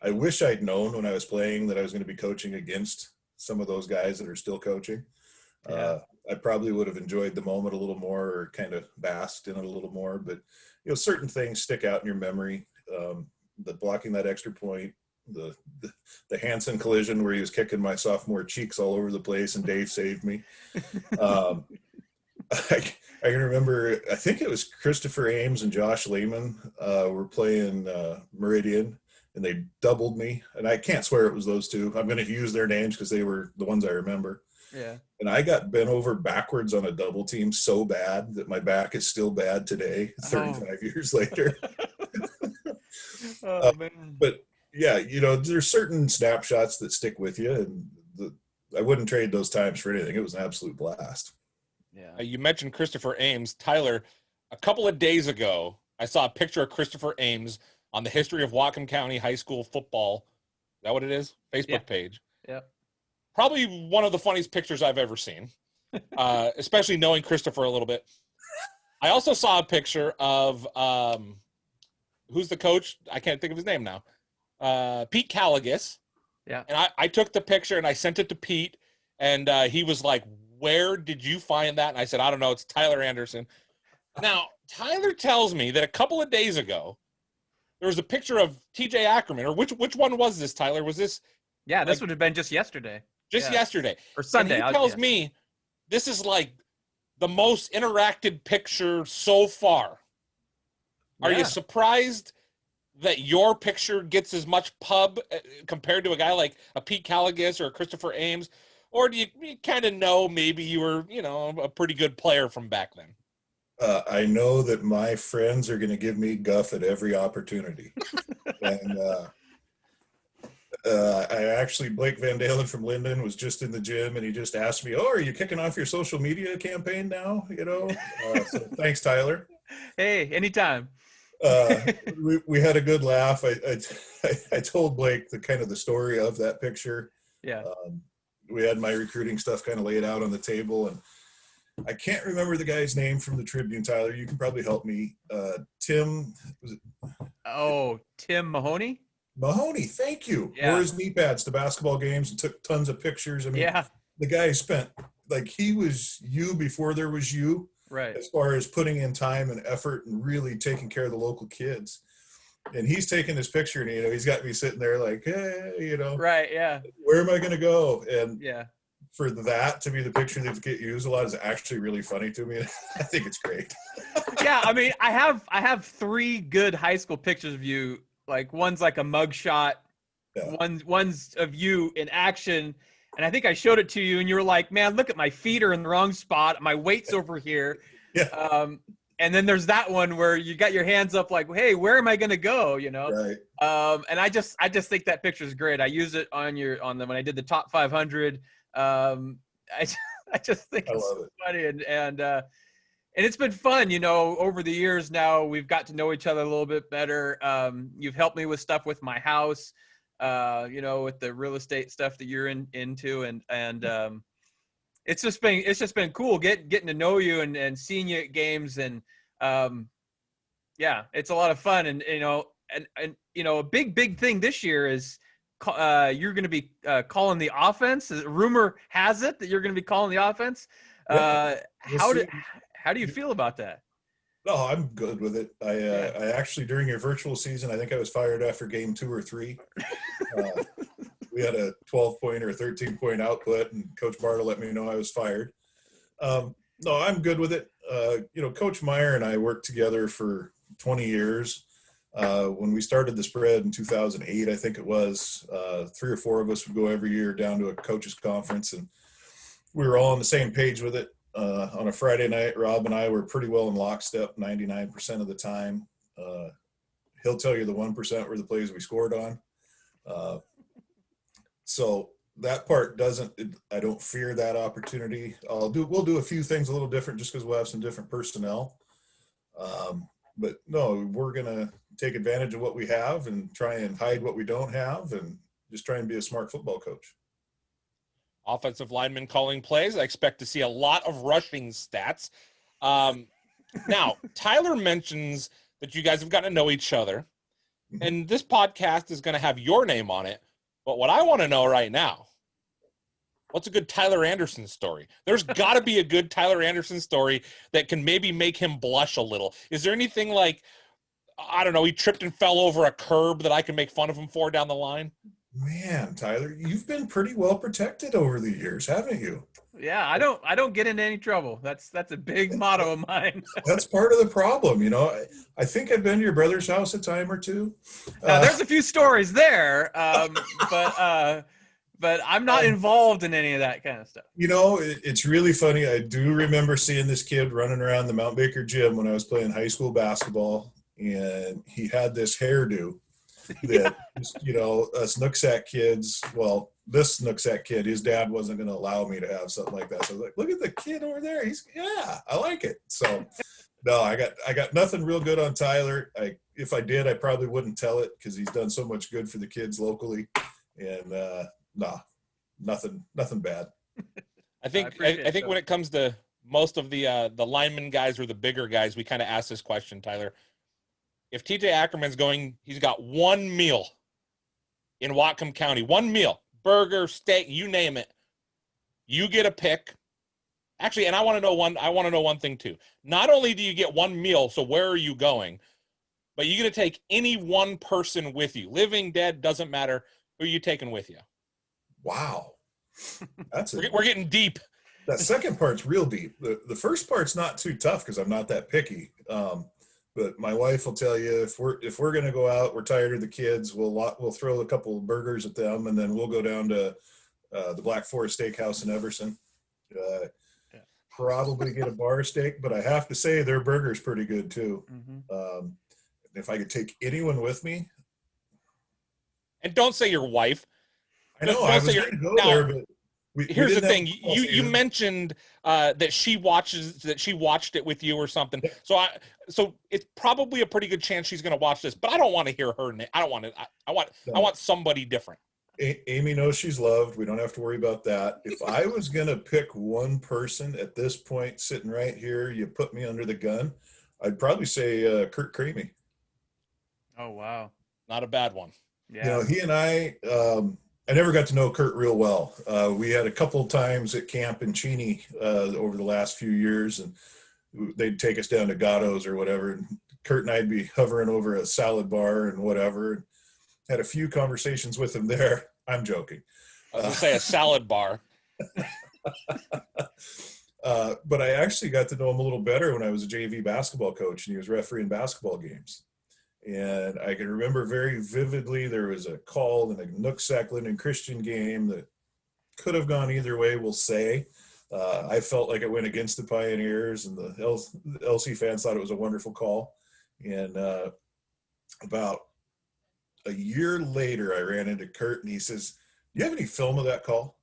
I wish I'd known when I was playing that I was going to be coaching against some of those guys that are still coaching. I probably would have enjoyed the moment a little more, or kind of basked in it a little more, but certain things stick out in your memory. The blocking that extra point, the Hansen collision where he was kicking my sophomore cheeks all over the place and Dave saved me. I can remember, I think it was Christopher Ames and Josh Lehman were playing Meridian, and they doubled me, and I can't swear it was those two. I'm going to use their names because they were the ones I remember. Yeah. And I got bent over backwards on a double team so bad that my back is still bad today, 35 years later. Man. But yeah, there's certain snapshots that stick with you, and I wouldn't trade those times for anything. It was an absolute blast. Yeah. You mentioned Christopher Ames. Tyler, a couple of days ago, I saw a picture of Christopher Ames on the History of Whatcom County High School Football. Is that what it is? Facebook page. Yeah. Probably one of the funniest pictures I've ever seen, especially knowing Christopher a little bit. I also saw a picture of who's the coach? I can't think of his name now. Pete Callagis. Yeah. And I took the picture and I sent it to Pete, and he was like, "Where did you find that?" And I said, "I don't know. It's Tyler Anderson." Now, Tyler tells me that a couple of days ago, there was a picture of TJ Ackerman, or which one was this, Tyler? Was this? Yeah, this would have been just yesterday. Yesterday. Or Sunday. And he tells me this is like the most interacted picture so far. Are you surprised that your picture gets as much pub compared to a guy like a Pete Callagis or a Christopher Ames? Or do you kind of know maybe you were, a pretty good player from back then? I know that my friends are going to give me guff at every opportunity. And Blake Van Dalen from Linden was just in the gym, and he just asked me, "Oh, are you kicking off your social media campaign now?" So thanks, Tyler. Hey, anytime. We had a good laugh. I told Blake the story of that picture. Yeah. We had my recruiting stuff kind of laid out on the table, and I can't remember the guy's name from the Tribune. Tyler, you can probably help me. Tim, was it? Oh, Tim Mahoney? Mahoney, thank you. Yeah. Wore his knee pads to basketball games and took tons of pictures. I mean, the guy spent, he was you before there was you. Right. As far as putting in time and effort and really taking care of the local kids. And he's taking this picture, and he's got me sitting there like, hey, Right, yeah. Where am I going to go? And yeah, for that to be the picture that get used a lot is actually really funny to me. I think it's great. Yeah, I mean, I have 3 good high school pictures of you. Like one's like a mug shot, Yeah. one's of you in action, and I think I showed it to you, and you were like, "Man, look at my feet are in the wrong spot. My weight's over here." Yeah. And then there's that one where you got your hands up, like, "Hey, where am I gonna go?" You know. Right. And I just think that picture is great. I use it on when I did the top 500. I just think I it's love so it. funny, and it's been fun, you know, over the years. Now we've got to know each other a little bit better. You've helped me with stuff with my house, you know, with the real estate stuff that you're into, and it's just been cool getting to know you and seeing you at games, and yeah, it's a lot of fun. And you know, and you know, a big thing this year is you're going to be calling the offense. Rumor has it that you're going to be calling the offense. Yeah. How do you feel about that? No, I'm good with it. I actually, during your virtual season, I think I was fired after game 2 or 3. We had a 12-point or a 13-point output, and Coach Bartle let me know I was fired. No, I'm good with it. You know, Coach Meyer and I worked together for 20 years. When we started the spread in 2008, I think it was, 3 or 4 of us would go every year down to a coaches conference, and we were all on the same page with it. On a Friday night, Rob and I were pretty well in lockstep 99% of the time. He'll tell you the 1% were the plays we scored on. So that part I don't fear that opportunity. We'll do a few things a little different just because we'll have some different personnel. But no, we're going to take advantage of what we have and try and hide what we don't have and just try and be a smart football coach. Offensive lineman calling plays. I expect to see a lot of rushing stats. Now, Tyler mentions that you guys have gotten to know each other, and this podcast is going to have your name on it. But what I want to know right now, what's a good Tyler Anderson story? There's got to be a good Tyler Anderson story that can maybe make him blush a little. Is there anything like, I don't know, he tripped and fell over a curb that I can make fun of him for down the line? Man, Tyler, you've been pretty well protected over the years, haven't you? Yeah, I don't get into any trouble. That's a big motto of mine. That's part of the problem, you know. I think I've been to your brother's house a time or two. Now, there's a few stories there, but I'm not involved in any of that kind of stuff. You know, it's really funny. I do remember seeing this kid running around the Mount Baker gym when I was playing high school basketball, and he had this hairdo that, you know, us Nooksack kids, well, this Nooksack kid, his dad wasn't going to allow me to have something like that. So I was like, look at the kid over there. I like it. So no, I got nothing real good on Tyler. If I did, I probably wouldn't tell it because he's done so much good for the kids locally. And nothing bad. I think when it comes to most of the lineman guys or the bigger guys, we kind of ask this question, Tyler. If TJ Ackerman's going, he's got one meal in Whatcom County, one meal, burger, steak, you name it. You get a pick. Actually, and I want to know one thing too. Not only do you get one meal, so where are you going? But you're going to take any one person with you. Living, dead, doesn't matter. Who are you taking with you? Wow. We're getting deep. That second part's real deep. The first part's not too tough because I'm not that picky. But my wife will tell you if we're going to go out, we're tired of the kids, we'll throw a couple of burgers at them, and then we'll go down to the Black Forest Steakhouse in Everson. Probably get a bar steak, but I have to say their burger's pretty good too. Mm-hmm. If I could take anyone with me, and don't say your wife. I know I was going to go there, but. Here's the thing. You mentioned that she watched it with you or something. So it's probably a pretty good chance she's going to watch this. But I don't want to hear her name. I don't want to. I want somebody different. Amy knows she's loved. We don't have to worry about that. If I was going to pick one person at this point, sitting right here, you put me under the gun, I'd probably say Kurt Kramer. Oh wow, not a bad one. Yeah, you know, he and I never got to know Kurt real well. We had a couple of times at camp in Cheney over the last few years, and they'd take us down to Gatto's or whatever. And Kurt and I'd be hovering over a salad bar and whatever. And had a few conversations with him there. I'm joking. I was going to say a salad bar. But I actually got to know him a little better when I was a JV basketball coach, and he was refereeing basketball games. And I can remember very vividly there was a call in a Nooksack Linden Christian game that could have gone either way, we'll say. I felt like it went against the Pioneers, and the LC fans thought it was a wonderful call. And about a year later, I ran into Kurt, and he says, "Do you have any film of that call?"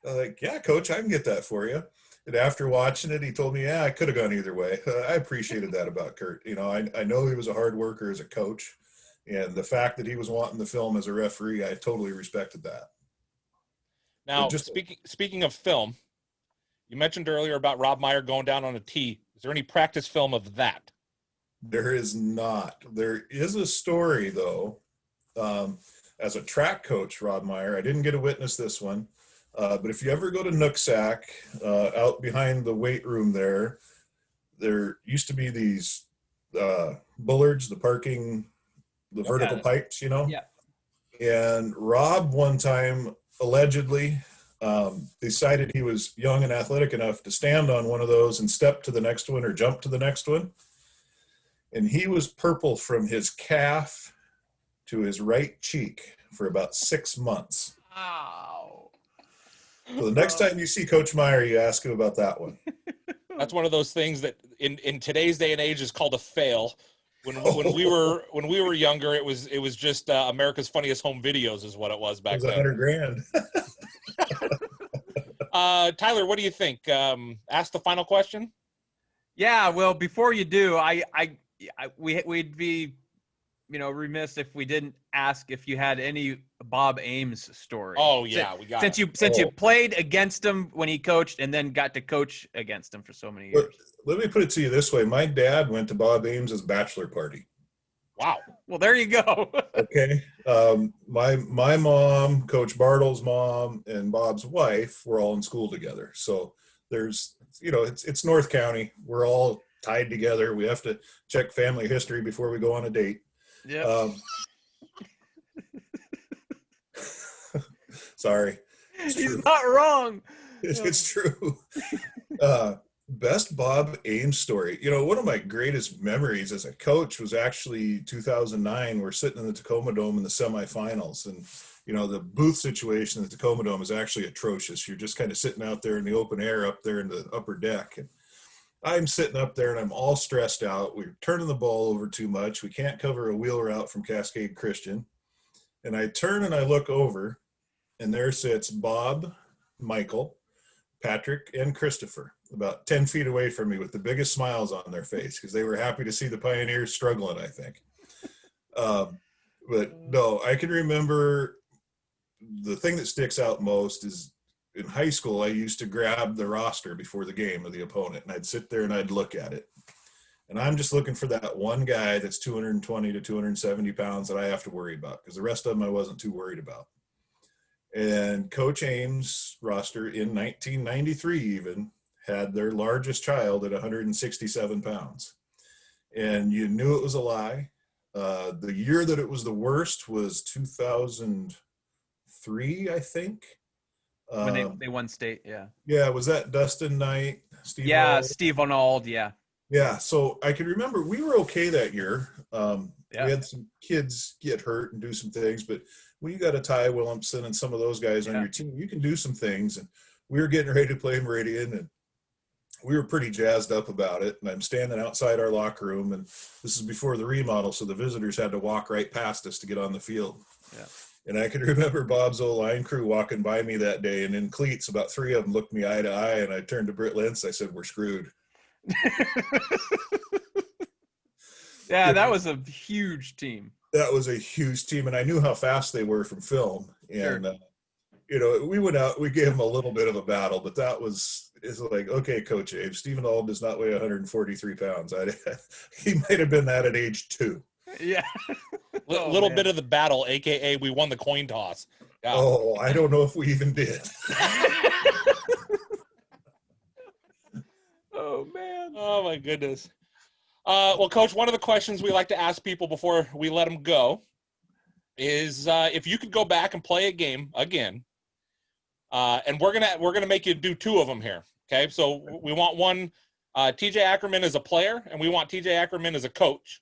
I was like, "Yeah, coach, I can get that for you." And after watching it, he told me, "Yeah, I could have gone either way." I appreciated that about Kurt. You know, I know he was a hard worker as a coach, and the fact that he was wanting the film as a referee, I totally respected that. Now, speaking of film, you mentioned earlier about Rob Meyer going down on a tee. Is there any practice film of that? There is not. There is a story, though. As a track coach, Rob Meyer, I didn't get to witness this one. But if you ever go to Nooksack, out behind the weight room there used to be these bullards, the vertical pipes, you know? Yeah. And Rob one time allegedly decided he was young and athletic enough to stand on one of those and step to the next one or jump to the next one. And he was purple from his calf to his right cheek for about 6 months. Wow. So the next time you see Coach Meyer, you ask him about that one. That's one of those things that in today's day and age is called a fail. When we were younger, it was just America's Funniest Home Videos is what it was back then. It was $100,000. Tyler, what do you think? Ask the final question. Yeah. Well, before you do, we'd be, remiss if we didn't ask if you had any Bob Ames story. Oh yeah, we got since you played against him when he coached and then got to coach against him for so many years. Let me put it to you this way: my dad went to Bob Ames's bachelor party. Wow. Well, there you go. Okay. My mom, Coach Bartle's mom, and Bob's wife were all in school together. So there's, it's North County. We're all tied together. We have to check family history before we go on a date. Yeah. Sorry. He's not wrong. It's true. Best Bob Ames story. One of my greatest memories as a coach was actually 2009. We're sitting in the Tacoma Dome in the semifinals, and the booth situation at the Tacoma Dome is actually atrocious. You're just kind of sitting out there in the open air up there in the upper deck, and I'm sitting up there and I'm all stressed out. We're turning the ball over too much. We can't cover a wheel route from Cascade Christian. And I turn and I look over, and there sits Bob, Michael, Patrick, and Christopher about 10 feet away from me with the biggest smiles on their face because they were happy to see the Pioneers struggling, I think. But no, I can remember the thing that sticks out most is in high school, I used to grab the roster before the game of the opponent, and I'd sit there and I'd look at it. And I'm just looking for that one guy that's 220 to 270 pounds that I have to worry about because the rest of them I wasn't too worried about. And Coach Ames' roster in 1993 even had their largest child at 167 pounds. And you knew it was a lie. The year that it was the worst was 2003, I think. When they won state, yeah. Yeah, was that Dustin Knight? Steve Arnold? Arnold? Steve Arnold, yeah. Yeah, so I can remember we were okay that year. Yeah. We had some kids get hurt and do some things, but when you got a Ty Williamson and some of those guys on your team, you can do some things. And we were getting ready to play Meridian, and we were pretty jazzed up about it. And I'm standing outside our locker room, and this is before the remodel, so the visitors had to walk right past us to get on the field. Yeah. And I can remember Bob's old line crew walking by me that day, and in cleats, about 3 of them looked me eye to eye, and I turned to Britt Lentz. I said, "We're screwed." Yeah, that was a huge team. That was a huge team, and I knew how fast they were from film. And we went out, we gave them a little bit of a battle, but it's like, okay, Coach Abe, Stephen Auld does not weigh 143 pounds. He might have been that at age 2. Yeah. Little bit of the battle, aka we won the coin toss. Yeah. Oh, I don't know if we even did. Oh man. Oh my goodness. Well, Coach, one of the questions we like to ask people before we let them go is if you could go back and play a game again, and we're gonna make you do 2 of them here. Okay, so we want one TJ Ackerman as a player, and we want TJ Ackerman as a coach.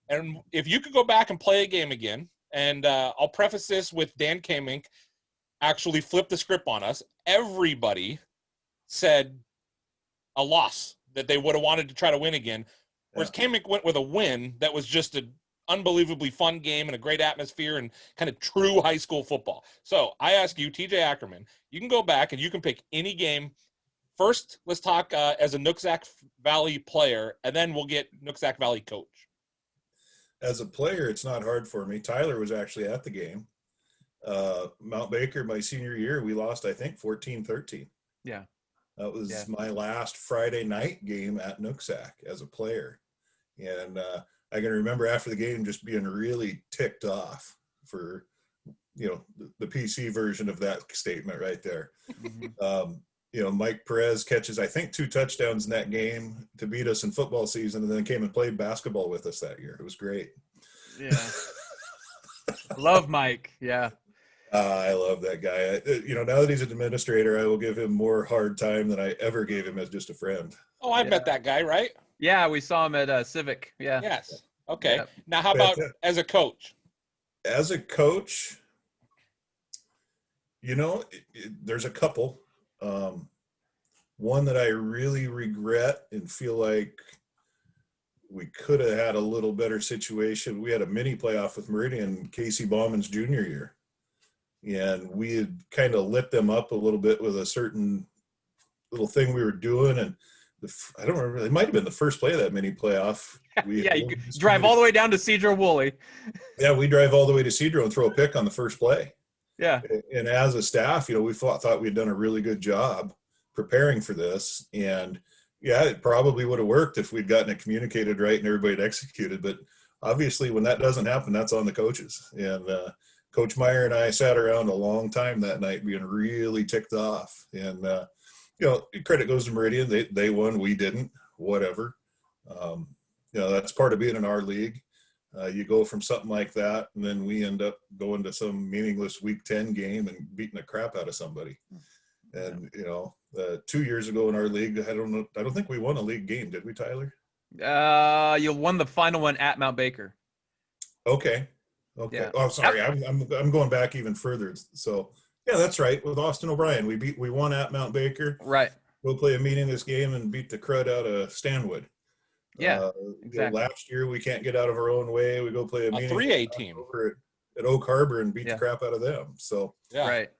And if you could go back and play a game again, and I'll preface this with Dan Kamink actually flipped the script on us. Everybody said a loss, that they would have wanted to try to win again. Whereas Kamink went with a win that was just an unbelievably fun game and a great atmosphere and kind of true high school football. So I ask you, TJ Ackerman, you can go back and you can pick any game. First, let's talk as a Nooksack Valley player, and then we'll get Nooksack Valley coach. As a player, it's not hard for me. Tyler was actually at the game. Mount Baker, my senior year, we lost, I think, 14-13. Yeah. That was my last Friday night game at Nooksack as a player. And I can remember after the game just being really ticked off for, the PC version of that statement right there. Mike Perez catches, I think, 2 touchdowns in that game to beat us in football season, and then came and played basketball with us that year. It was great. Yeah. Love Mike. Yeah. I love that guy. Now that he's an administrator, I will give him more hard time than I ever gave him as just a friend. Oh, I met that guy, right? Yeah, we saw him at Civic. Yeah. Yes. Okay. Yeah. Now, how about as a coach? As a coach, there's a couple. One that I really regret and feel like we could have had a little better situation. We had a mini playoff with Meridian, Casey Bauman's junior year. And we had kind of lit them up a little bit with a certain little thing we were doing. And I don't remember, it might have been the first play of that mini playoff. You drive all the way down to Cedro Woolley. Yeah, we drive all the way to Cedro and throw a pick on the first play. Yeah. And as a staff, we thought we'd done a really good job preparing for this. And yeah, it probably would have worked if we'd gotten it communicated right and everybody had executed. But obviously when that doesn't happen, that's on the coaches. And Coach Meyer and I sat around a long time that night being really ticked off. And, credit goes to Meridian. They won, we didn't, whatever. That's part of being in our league. You go from something like that, and then we end up going to some meaningless Week 10 game and beating the crap out of somebody. And 2 years ago in our league, I don't think we won a league game, did we, Tyler? You won the final one at Mount Baker. Okay. Yeah. Oh, sorry, I'm going back even further. So yeah, that's right. With Austin O'Brien, we won at Mount Baker. Right. We'll play a meaningless game and beat the crud out of Stanwood. Yeah, exactly. Last year we can't get out of our own way. We go play a 3A team over at Oak Harbor and beat the crap out of them. So right.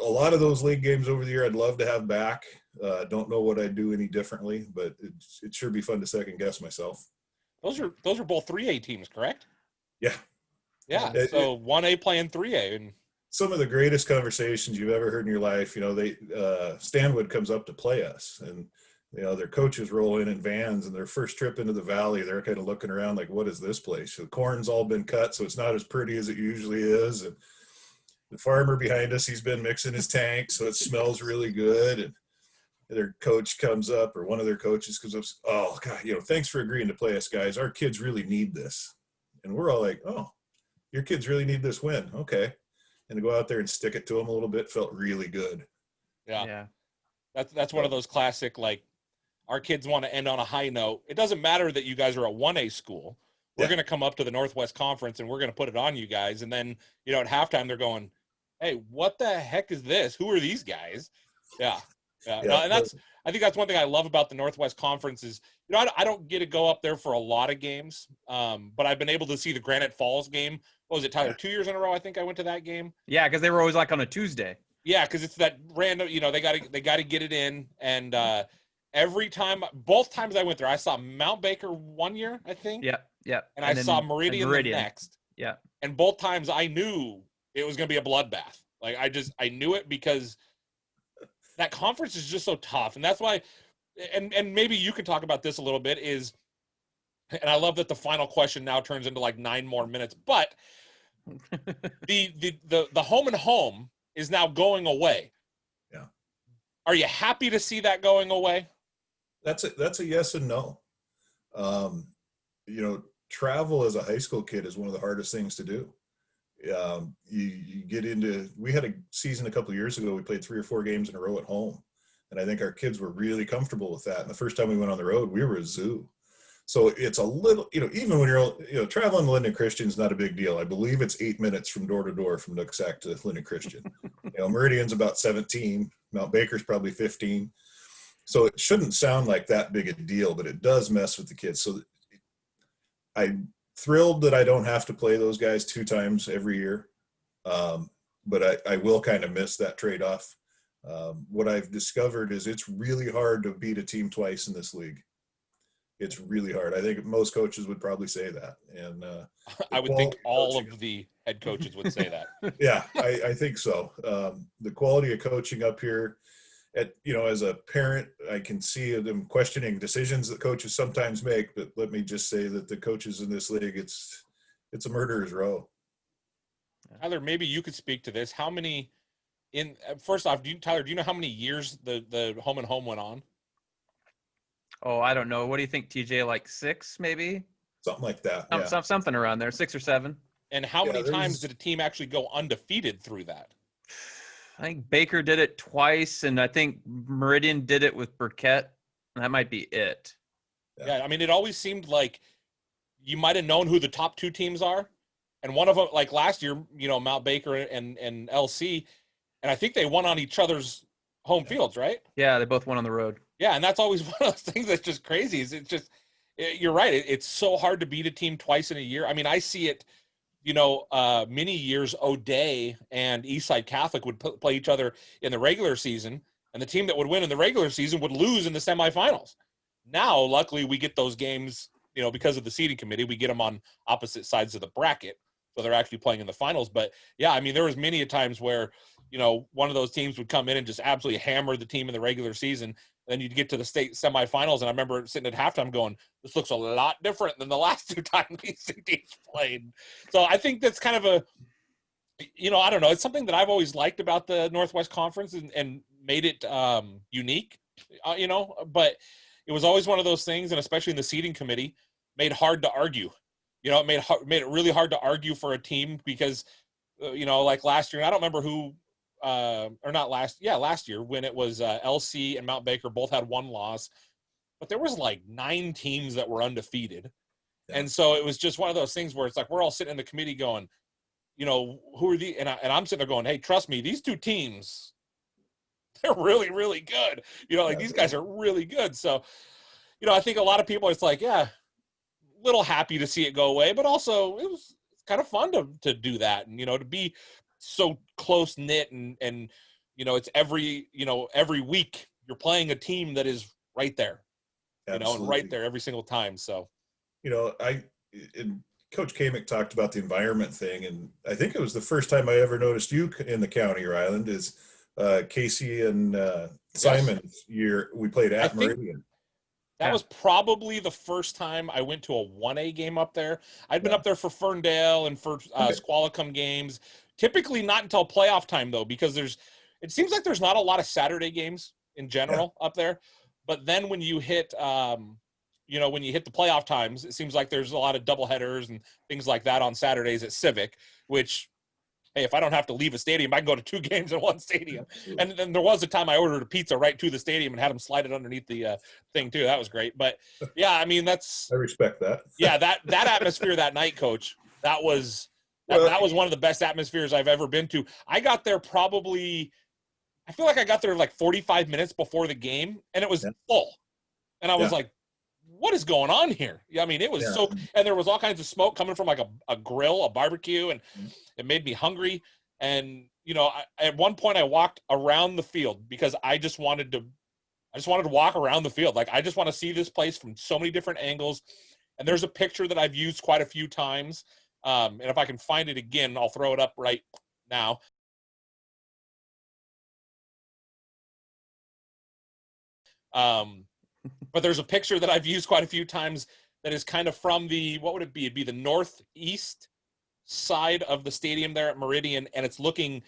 A lot of those league games over the year I'd love to have back. Don't know what I'd do any differently, but it'd sure be fun to second guess myself. Those are both 3A teams, correct? Yeah. Yeah. So 1A playing 3A. And some of the greatest conversations you've ever heard in your life, Stanwood comes up to play us, and their coaches roll in vans, and their first trip into the valley, they're kind of looking around like, what is this place? So the corn's all been cut, so it's not as pretty as it usually is. And the farmer behind us, he's been mixing his tank, so it smells really good. And their coach comes up, or one of their coaches comes up, oh God, thanks for agreeing to play us, guys. Our kids really need this. And we're all like, oh, your kids really need this win. Okay. And to go out there and stick it to them a little bit felt really good. Yeah. That's one of those classic, like, our kids want to end on a high note. It doesn't matter that you guys are a 1A school. We're going to come up to the Northwest Conference and we're going to put it on you guys. And then, at halftime, they're going, hey, what the heck is this? Who are these guys? Yeah. No, and I think that's one thing I love about the Northwest Conference is, I don't get to go up there for a lot of games, but I've been able to see the Granite Falls game. What was it, Tyler? 2 years in a row, I think I went to that game. Yeah, because they were always like on a Tuesday. Yeah, because it's that random, they got to get it in. And every time, both times I went there, I saw Mount Baker one year, I think. Yeah. And I saw Meridian the next. Yeah. And both times I knew it was going to be a bloodbath. Like, I knew it because that conference is just so tough. And that's why, and maybe you can talk about this a little bit, and I love that the final question now turns into like 9 more minutes, but the home and home is now going away. Yeah. Are you happy to see that going away? That's a yes and no. Travel as a high school kid is one of the hardest things to do. You get into, we had a season a couple of years ago, we played 3 or 4 games in a row at home. And I think our kids were really comfortable with that. And the first time we went on the road, we were a zoo. So it's a little, even when you're, traveling to Linden Christian is not a big deal. I believe it's 8 minutes from door to door from Nooksack to Linden Christian. Meridian's about 17. Mount Baker's probably 15. So it shouldn't sound like that big a deal, but it does mess with the kids. So I'm thrilled that I don't have to play those guys 2 times every year. But I will kind of miss that trade-off. What I've discovered is it's really hard to beat a team twice in this league. It's really hard. I think most coaches would probably say that. And I would think all of the head coaches would say that. Yeah, I think so. The quality of coaching up here, as a parent, I can see them questioning decisions that coaches sometimes make. But let me just say that the coaches in this league, it's a murderer's row. Tyler, maybe you could speak to this. How many first off, Tyler, do you know how many years the home and home went on? Oh, I don't know. What do you think, TJ? Like 6, maybe? Something like that. Yeah. Something around there, 6 or 7. And how many times did a team actually go undefeated through that? I think Baker did it twice, and I think Meridian did it with Burkett. That might be it. Yeah, I mean, it always seemed like you might have known who the top 2 teams are. And one of them, like last year, Mount Baker and LC, and I think they won on each other's home fields, right? Yeah, they both won on the road. Yeah, and that's always one of those things that's just crazy. You're right. It's so hard to beat a team twice in a year. I mean, I see it, many years O'Day and Eastside Catholic would play each other in the regular season, and the team that would win in the regular season would lose in the semifinals. Now, luckily, we get those games, because of the seeding committee, we get them on opposite sides of the bracket. So they're actually playing in the finals. But, yeah, I mean, there was many a times where, one of those teams would come in and just absolutely hammer the team in the regular season. Then you'd get to the state semifinals, and I remember sitting at halftime going, this looks a lot different than the last 2 times these 2 teams played. So I think that's kind of I don't know. It's something that I've always liked about the Northwest Conference and made it unique, but it was always one of those things, and especially in the seeding committee, made hard to argue. It made it really hard to argue for a team because, like last year, and I don't remember who, last year when it was LC and Mount Baker both had 1 loss, but there was like 9 teams that were undefeated. Yeah. And so it was just one of those things where it's like, we're all sitting in the committee going, who are and I'm sitting there going, hey, trust me, these 2 teams, they're really, really good. These guys are really good. So, I think a lot of people, it's like, yeah, a little happy to see it go away, but also it's kind of fun to do that. And, to be so close knit and it's every week you're playing a team that is right there, and right there every single time. So, Coach Kamick talked about the environment thing, and I think it was the first time I ever noticed you in the county, Ryland, is Casey and Simon's year we played at Meridian. That was probably the first time I went to a 1A game up there. I'd been up there for Ferndale and for Squalicum games. Typically not until playoff time, though, because it seems like there's not a lot of Saturday games in general up there. But then when you hit, when you hit the playoff times, it seems like there's a lot of doubleheaders and things like that on Saturdays at Civic, which, hey, if I don't have to leave a stadium, I can go to 2 games in one stadium. And then there was a time I ordered a pizza right to the stadium and had them slide it underneath the thing, too. That was great. But, yeah, I mean, I respect that. Yeah, that atmosphere that night, Coach, that was one of the best atmospheres I've ever been to. I got there I feel like I got there like 45 minutes before the game, and it was full. And I was like, what is going on here? Yeah, I mean, it was and there was all kinds of smoke coming from like a grill, a barbecue, and it made me hungry. And, at one point I walked around the field because I just wanted to walk around the field. Like, I just want to see this place from so many different angles. And there's a picture that I've used quite a few times. And if I can find it again, I'll throw it up right now. But there's a picture that I've used quite a few times that is kind of from what would it be? It'd be the northeast side of the stadium there at Meridian, and it's looking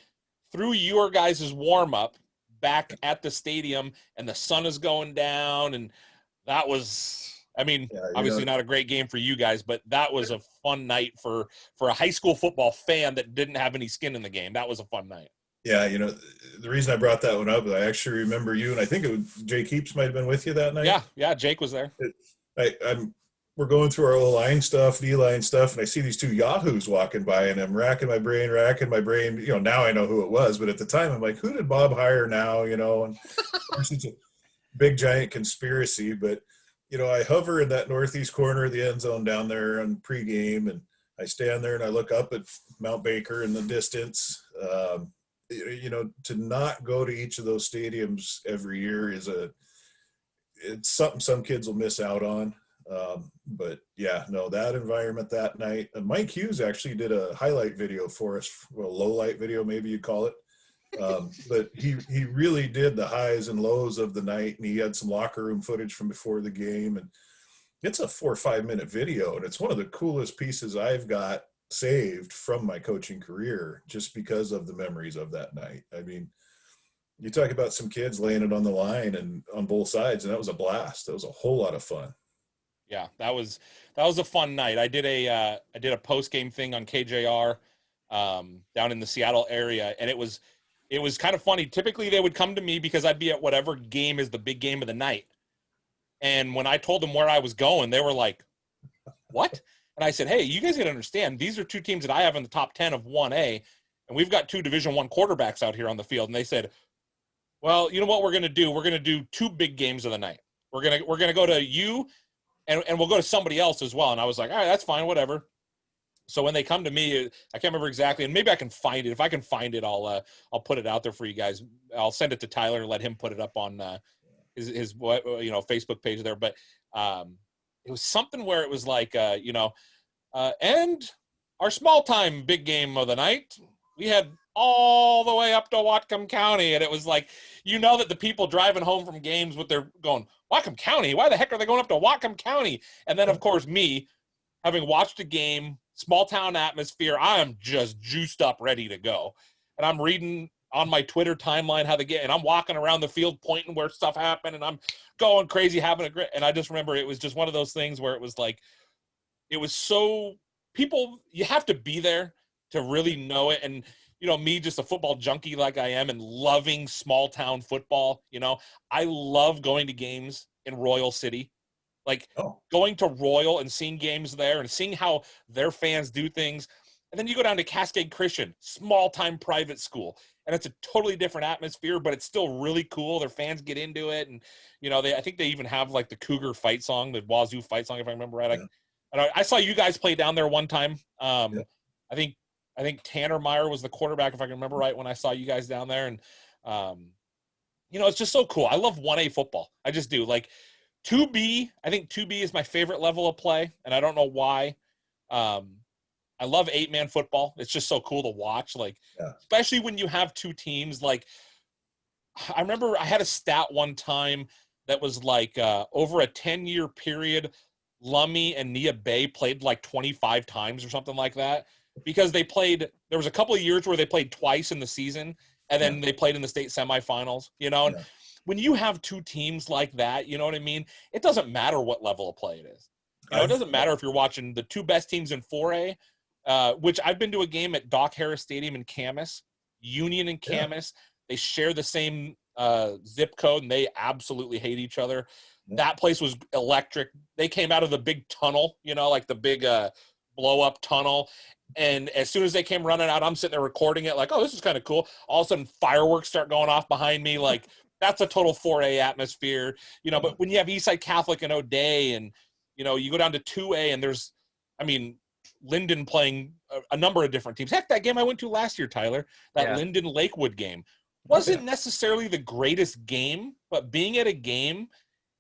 through your guys' warm-up back at the stadium, and the sun is going down, and that was I mean, Yeah, obviously not a great game for you guys, but that was a fun night for a high school football fan that didn't have any skin in the game. That was a fun night. Yeah, the reason I brought that one up is I actually remember you, and I think it was Jake Heaps might have been with you that night. Yeah, Jake was there. We're going through our O-line stuff, D-line stuff, and I see these two Yahoos walking by, and I'm racking my brain. Now I know who it was, but at the time I'm like, who did Bob hire now? And of course it's a big giant conspiracy, but I hover in that northeast corner of the end zone down there on pregame, and I stand there and I look up at Mount Baker in the distance. To not go to each of those stadiums every year it's something some kids will miss out on. But yeah, no, that environment that night. And Mike Hughes actually did a highlight video for us, well, low light video, maybe you'd call it. But he really did the highs and lows of the night, and he had some locker room footage from before the game, and it's a 4 or 5 minute video, and it's one of the coolest pieces I've got saved from my coaching career just because of the memories of that night. I mean, you talk about some kids laying it on the line and on both sides, and that was a blast. That was a whole lot of fun. Yeah, that was a fun night. I did a post game thing on KJR down in the Seattle area, and it was kind of funny. Typically, they would come to me because I'd be at whatever game is the big game of the night. And when I told them where I was going, they were like, "What?" And I said, "Hey, you guys got to understand, these are two teams that I have in the top 10 of 1A, and we've got two Division I quarterbacks out here on the field." And they said, "Well, you know what we're going to do? We're going to do two big games of the night. We're going to go to you, and we'll go to somebody else as well." And I was like, "All right, that's fine, whatever." So when they come to me, I can't remember exactly, and maybe I can find it. If I can find it, I'll put it out there for you guys. I'll send it to Tyler and let him put it up on his Facebook page there. But it was something where it was like and our small time big game of the night, we had all the way up to Whatcom County, and it was like, that the people driving home from games with their going, Whatcom County, why the heck are they going up to Whatcom County? And then of course me, having watched a game, small town atmosphere, I am just juiced up, ready to go. And I'm reading on my Twitter timeline how they get, and I'm walking around the field pointing where stuff happened, and I'm going crazy, having a great, and I just remember it was just one of those things where it was like, it was so, people, you have to be there to really know it. And, me, just a football junkie like I am and loving small town football, I love going to games in Royal City. Like going to Royal and seeing games there and seeing how their fans do things. And then you go down to Cascade Christian, small time private school, and it's a totally different atmosphere, but it's still really cool. Their fans get into it. And, I think they even have like the Cougar fight song, the Wazoo fight song, if I remember right. Yeah. I saw you guys play down there one time. Yeah. I think Tanner Meyer was the quarterback, if I can remember right, when I saw you guys down there. And, it's just so cool. I love 1A football. I just do. Like 2B, I think 2B is my favorite level of play, and I don't know why. I love 8-man football. It's just so cool to watch, especially when you have two teams. Like, I remember I had a stat one time that was like over a 10-year period, Lummi and Nia Bay played like 25 times or something like that, because they played, there was a couple of years where they played twice in the season, and then they played in the state semifinals, and when you have two teams like that, you know what I mean? It doesn't matter what level of play it is. It doesn't matter if you're watching the two best teams in 4A, which I've been to a game at Doc Harris Stadium in Camas, Union and Camas. Yeah. They share the same zip code, and they absolutely hate each other. Yeah. That place was electric. They came out of the big tunnel, like the big blow-up tunnel. And as soon as they came running out, I'm sitting there recording it like, oh, this is kind of cool. All of a sudden, fireworks start going off behind me. Like, that's a total 4A atmosphere, But when you have Eastside Catholic and O'Day and, you go down to 2A and there's, Linden playing a number of different teams. Heck, that game I went to last year, Tyler, that Linden Lakewood game wasn't necessarily the greatest game, but being at a game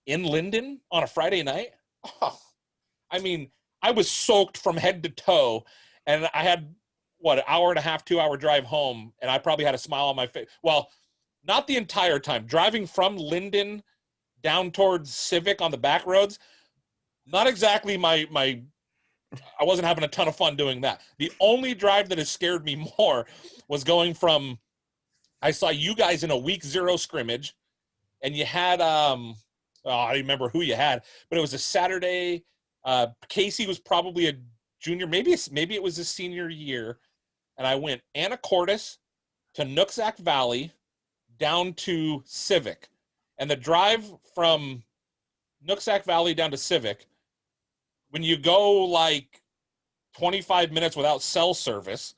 in Linden on a Friday night, I was soaked from head to toe, and I had, an hour and a half, 2 hour drive home, and I probably had a smile on my face. Well, not the entire time. Driving from Linden down towards Civic on the back roads, not exactly I wasn't having a ton of fun doing that. The only drive that has scared me more was going from, I saw you guys in a week 0 scrimmage, and you had, I don't remember who you had, but it was a Saturday. Casey was probably a junior, maybe it was his senior year, and I went Anacortes to Nooksack Valley down to Civic, and the drive from Nooksack Valley down to Civic, when you go like 25 minutes without cell service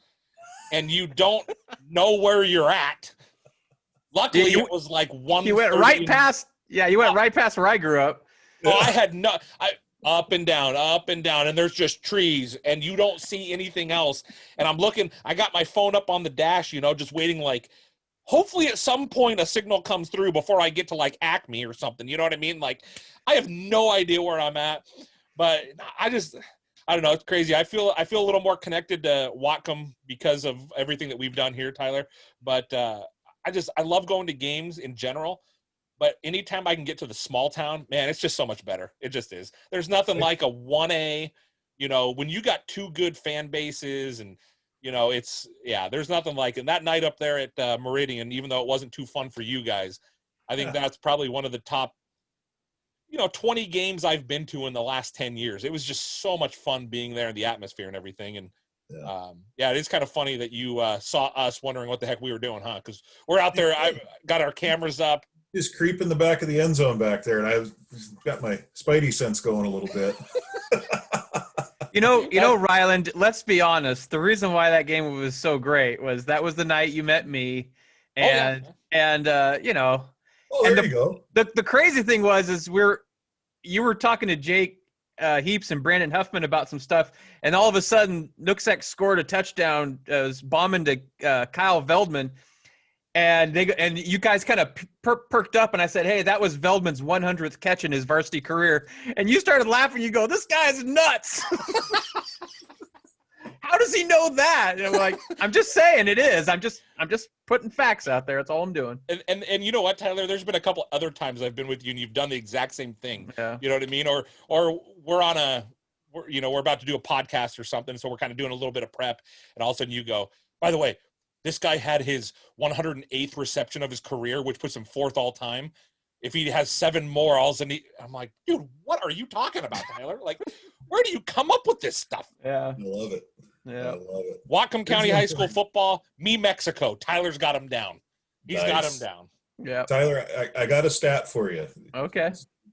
and you don't know where you're at. Luckily, it was like one. You went right past. Yeah, you went right past where I grew up. Oh, I had up and down, and there's just trees, and you don't see anything else. And I'm looking. I got my phone up on the dash, just waiting. Like, hopefully, at some point, a signal comes through before I get to like Acme or something. You know what I mean? Like, I have no idea where I'm at, but I don't know. It's crazy. I feel a little more connected to Whatcom because of everything that we've done here, Tyler. But I love going to games in general. But anytime I can get to the small town, man, it's just so much better. It just is. There's nothing like a 1A, when you got two good fan bases and, there's nothing like it. And that night up there at Meridian, even though it wasn't too fun for you guys, I think that's probably one of the top 20 games I've been to in the last 10 years. It was just so much fun being there in the atmosphere and everything. And it is kind of funny that you saw us wondering what the heck we were doing, huh? Because we're out there. I got our cameras up. Just creep in the back of the end zone back there, and I got my spidey sense going a little bit. Ryland, let's be honest. The reason why that game was so great was that was the night you met me. And you go. The crazy thing is you were talking to Jake Heaps and Brandon Huffman about some stuff, and all of a sudden Nooksack scored a touchdown, was bombing to Kyle Veldman, and you guys kind of perked up, and I said, hey, that was Veldman's 100th catch in his varsity career, and you started laughing. You go, this guy's nuts. How does he know that? And I'm like, I'm just saying it is. I'm just putting facts out there. That's all I'm doing. And you know what, Tyler? There's been a couple other times I've been with you and you've done the exact same thing. Yeah. You know what I mean? Or we're about to do a podcast or something, so we're kind of doing a little bit of prep, and all of a sudden you go, by the way, this guy had his 108th reception of his career, which puts him 4th all time. If he has 7 more, all of a sudden I'm like, dude, what are you talking about, Tyler? Like, where do you come up with this stuff? Yeah. I love it. Yeah. I love it. Whatcom County High School football, me Mexico. Tyler's got him down. He's got him down. Yeah. Tyler, I got a stat for you. Okay.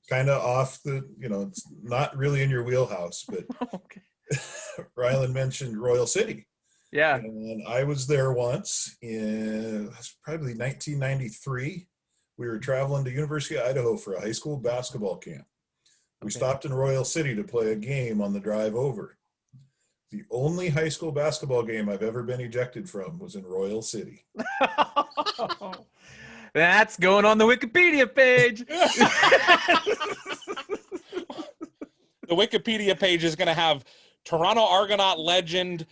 Kind of off it's not really in your wheelhouse, but Okay. Ryland mentioned Royal City. Yeah. And I was there once in probably 1993. We were traveling to University of Idaho for a high school basketball camp. We stopped in Royal City to play a game on the drive over. The only high school basketball game I've ever been ejected from was in Royal City. That's going on the Wikipedia page. The Wikipedia page is going to have Toronto Argonaut legend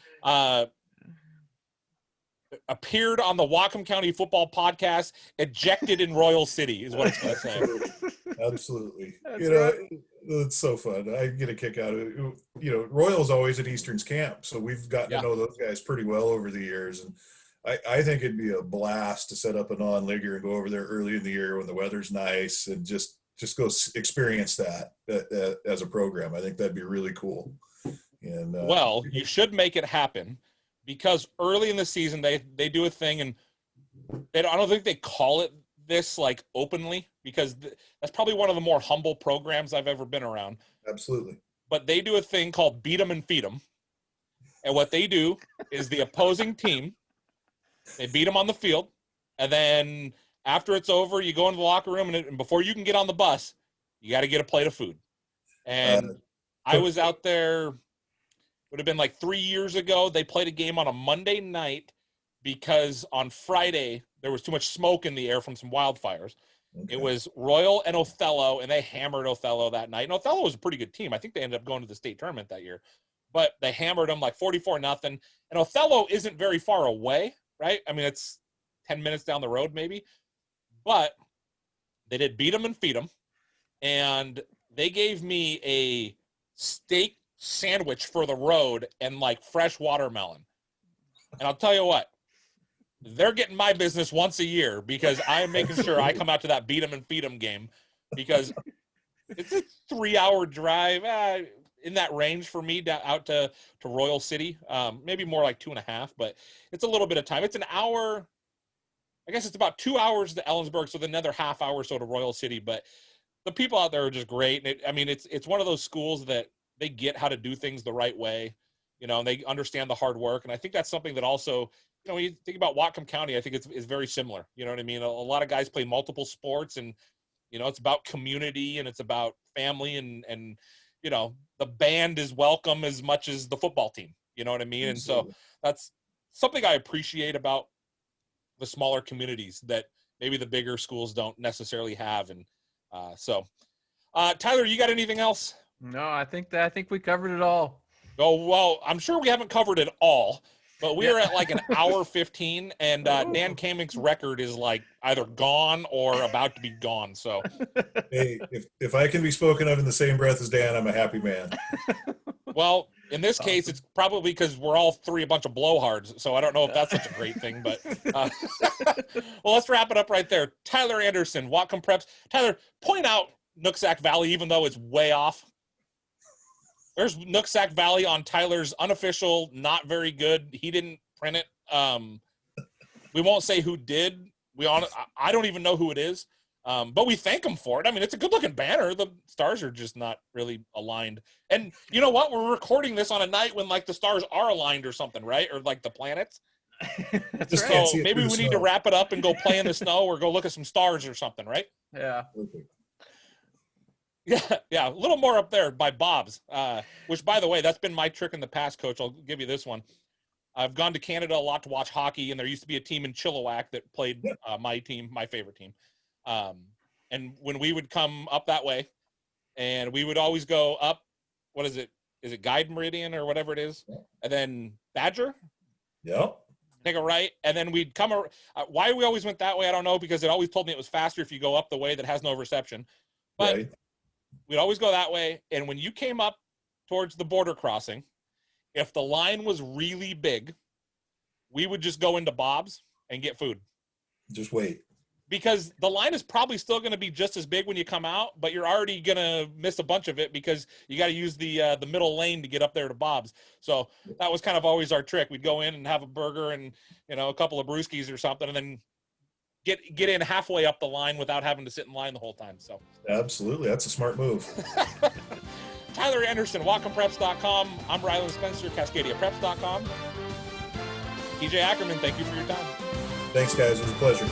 appeared on the Whatcom County Football Podcast, ejected in Royal City is what it's going to say. Absolutely. Right. It's so fun. I get a kick out of it. Royal's always at Eastern's camp, so we've gotten to know those guys pretty well over the years. And I think it'd be a blast to set up a non-leaguer and go over there early in the year when the weather's nice and just go experience that as a program. I think that'd be really cool. And well, you should make it happen, because early in the season they do a thing, and I don't think they call it this like openly, because that's probably one of the more humble programs I've ever been around. Absolutely. But they do a thing called beat 'em and feed 'em. And what they do is the opposing team, they beat them on the field, and then after it's over, you go into the locker room, and before you can get on the bus, you got to get a plate of food. And I was out there, would have been like 3 years ago. They played a game on a Monday night because on Friday there was too much smoke in the air from some wildfires. Okay. It was Royal and Othello, and they hammered Othello that night. And Othello was a pretty good team. I think they ended up going to the state tournament that year. But they hammered them like 44-0. And Othello isn't very far away, right? I mean, it's 10 minutes down the road maybe. But they did beat them and feed them. And they gave me a steak sandwich for the road and like fresh watermelon. And I'll tell you what, they're getting my business once a year, because I'm making sure I come out to that beat 'em and feed 'em game, because It's a 3-hour drive, in that range for me, out to Royal City. Maybe more like 2.5, but it's a little bit of time. It's an hour. I guess it's about 2 hours to Ellensburg, so then another half hour or so to Royal City. But the people out there are just great. And it's one of those schools that they get how to do things the right way, and they understand the hard work. And I think that's something that also, when you think about Whatcom County, I think it's very similar. You know what I mean? A lot of guys play multiple sports, and it's about community and it's about family, and the band is welcome as much as the football team. You know what I mean? Absolutely. And so that's something I appreciate about the smaller communities that maybe the bigger schools don't necessarily have. And so Tyler, you got anything else? No, I think we covered it all. Oh, well, I'm sure we haven't covered it all, but we are at like an hour 15, and Dan Kamink's record is like either gone or about to be gone. So, Hey, if I can be spoken of in the same breath as Dan, I'm a happy man. Well, in this case, it's probably because we're all three a bunch of blowhards. So I don't know if that's such a great thing, but well, let's wrap it up right there. Tyler Anderson, Whatcom Preps. Tyler, point out Nooksack Valley, even though it's way off. There's Nooksack Valley on Tyler's unofficial, not very good. He didn't print it. We won't say who did. I don't even know who it is. But we thank him for it. I mean, it's a good-looking banner. The stars are just not really aligned. And you know what? We're recording this on a night when, like, the stars are aligned or something, right? Or, like, the planets. That's So right. maybe we need to wrap it up and go play in the snow or go look at some stars or something, right? Yeah. Perfect. Yeah, a little more up there by Bob's, which, by the way, that's been my trick in the past, Coach. I'll give you this one. I've gone to Canada a lot to watch hockey, and there used to be a team in Chilliwack that played my team, my favorite team. And when we would come up that way, and we would always go up, what is it? Is it Guide Meridian or whatever it is? And then Badger? Yep. Take a right, and then we'd come. Why we always went that way, I don't know, because it always told me it was faster if you go up the way that has no reception. But Right. we'd always go that way, and when you came up towards the border crossing, if the line was really big, we would just go into Bob's and get food. Just wait. Because the line is probably still going to be just as big when you come out, but you're already going to miss a bunch of it because you got to use the middle lane to get up there to Bob's. So that was kind of always our trick. We'd go in and have a burger and, a couple of brewskis or something, and then get in halfway up the line without having to sit in line the whole time. So Absolutely. That's a smart move. Tyler Anderson, WhatcomPreps.com. I'm Ryland Spencer, CascadiaPreps.com. TJ Ackerman, thank you for your time. Thanks, guys. It was a pleasure.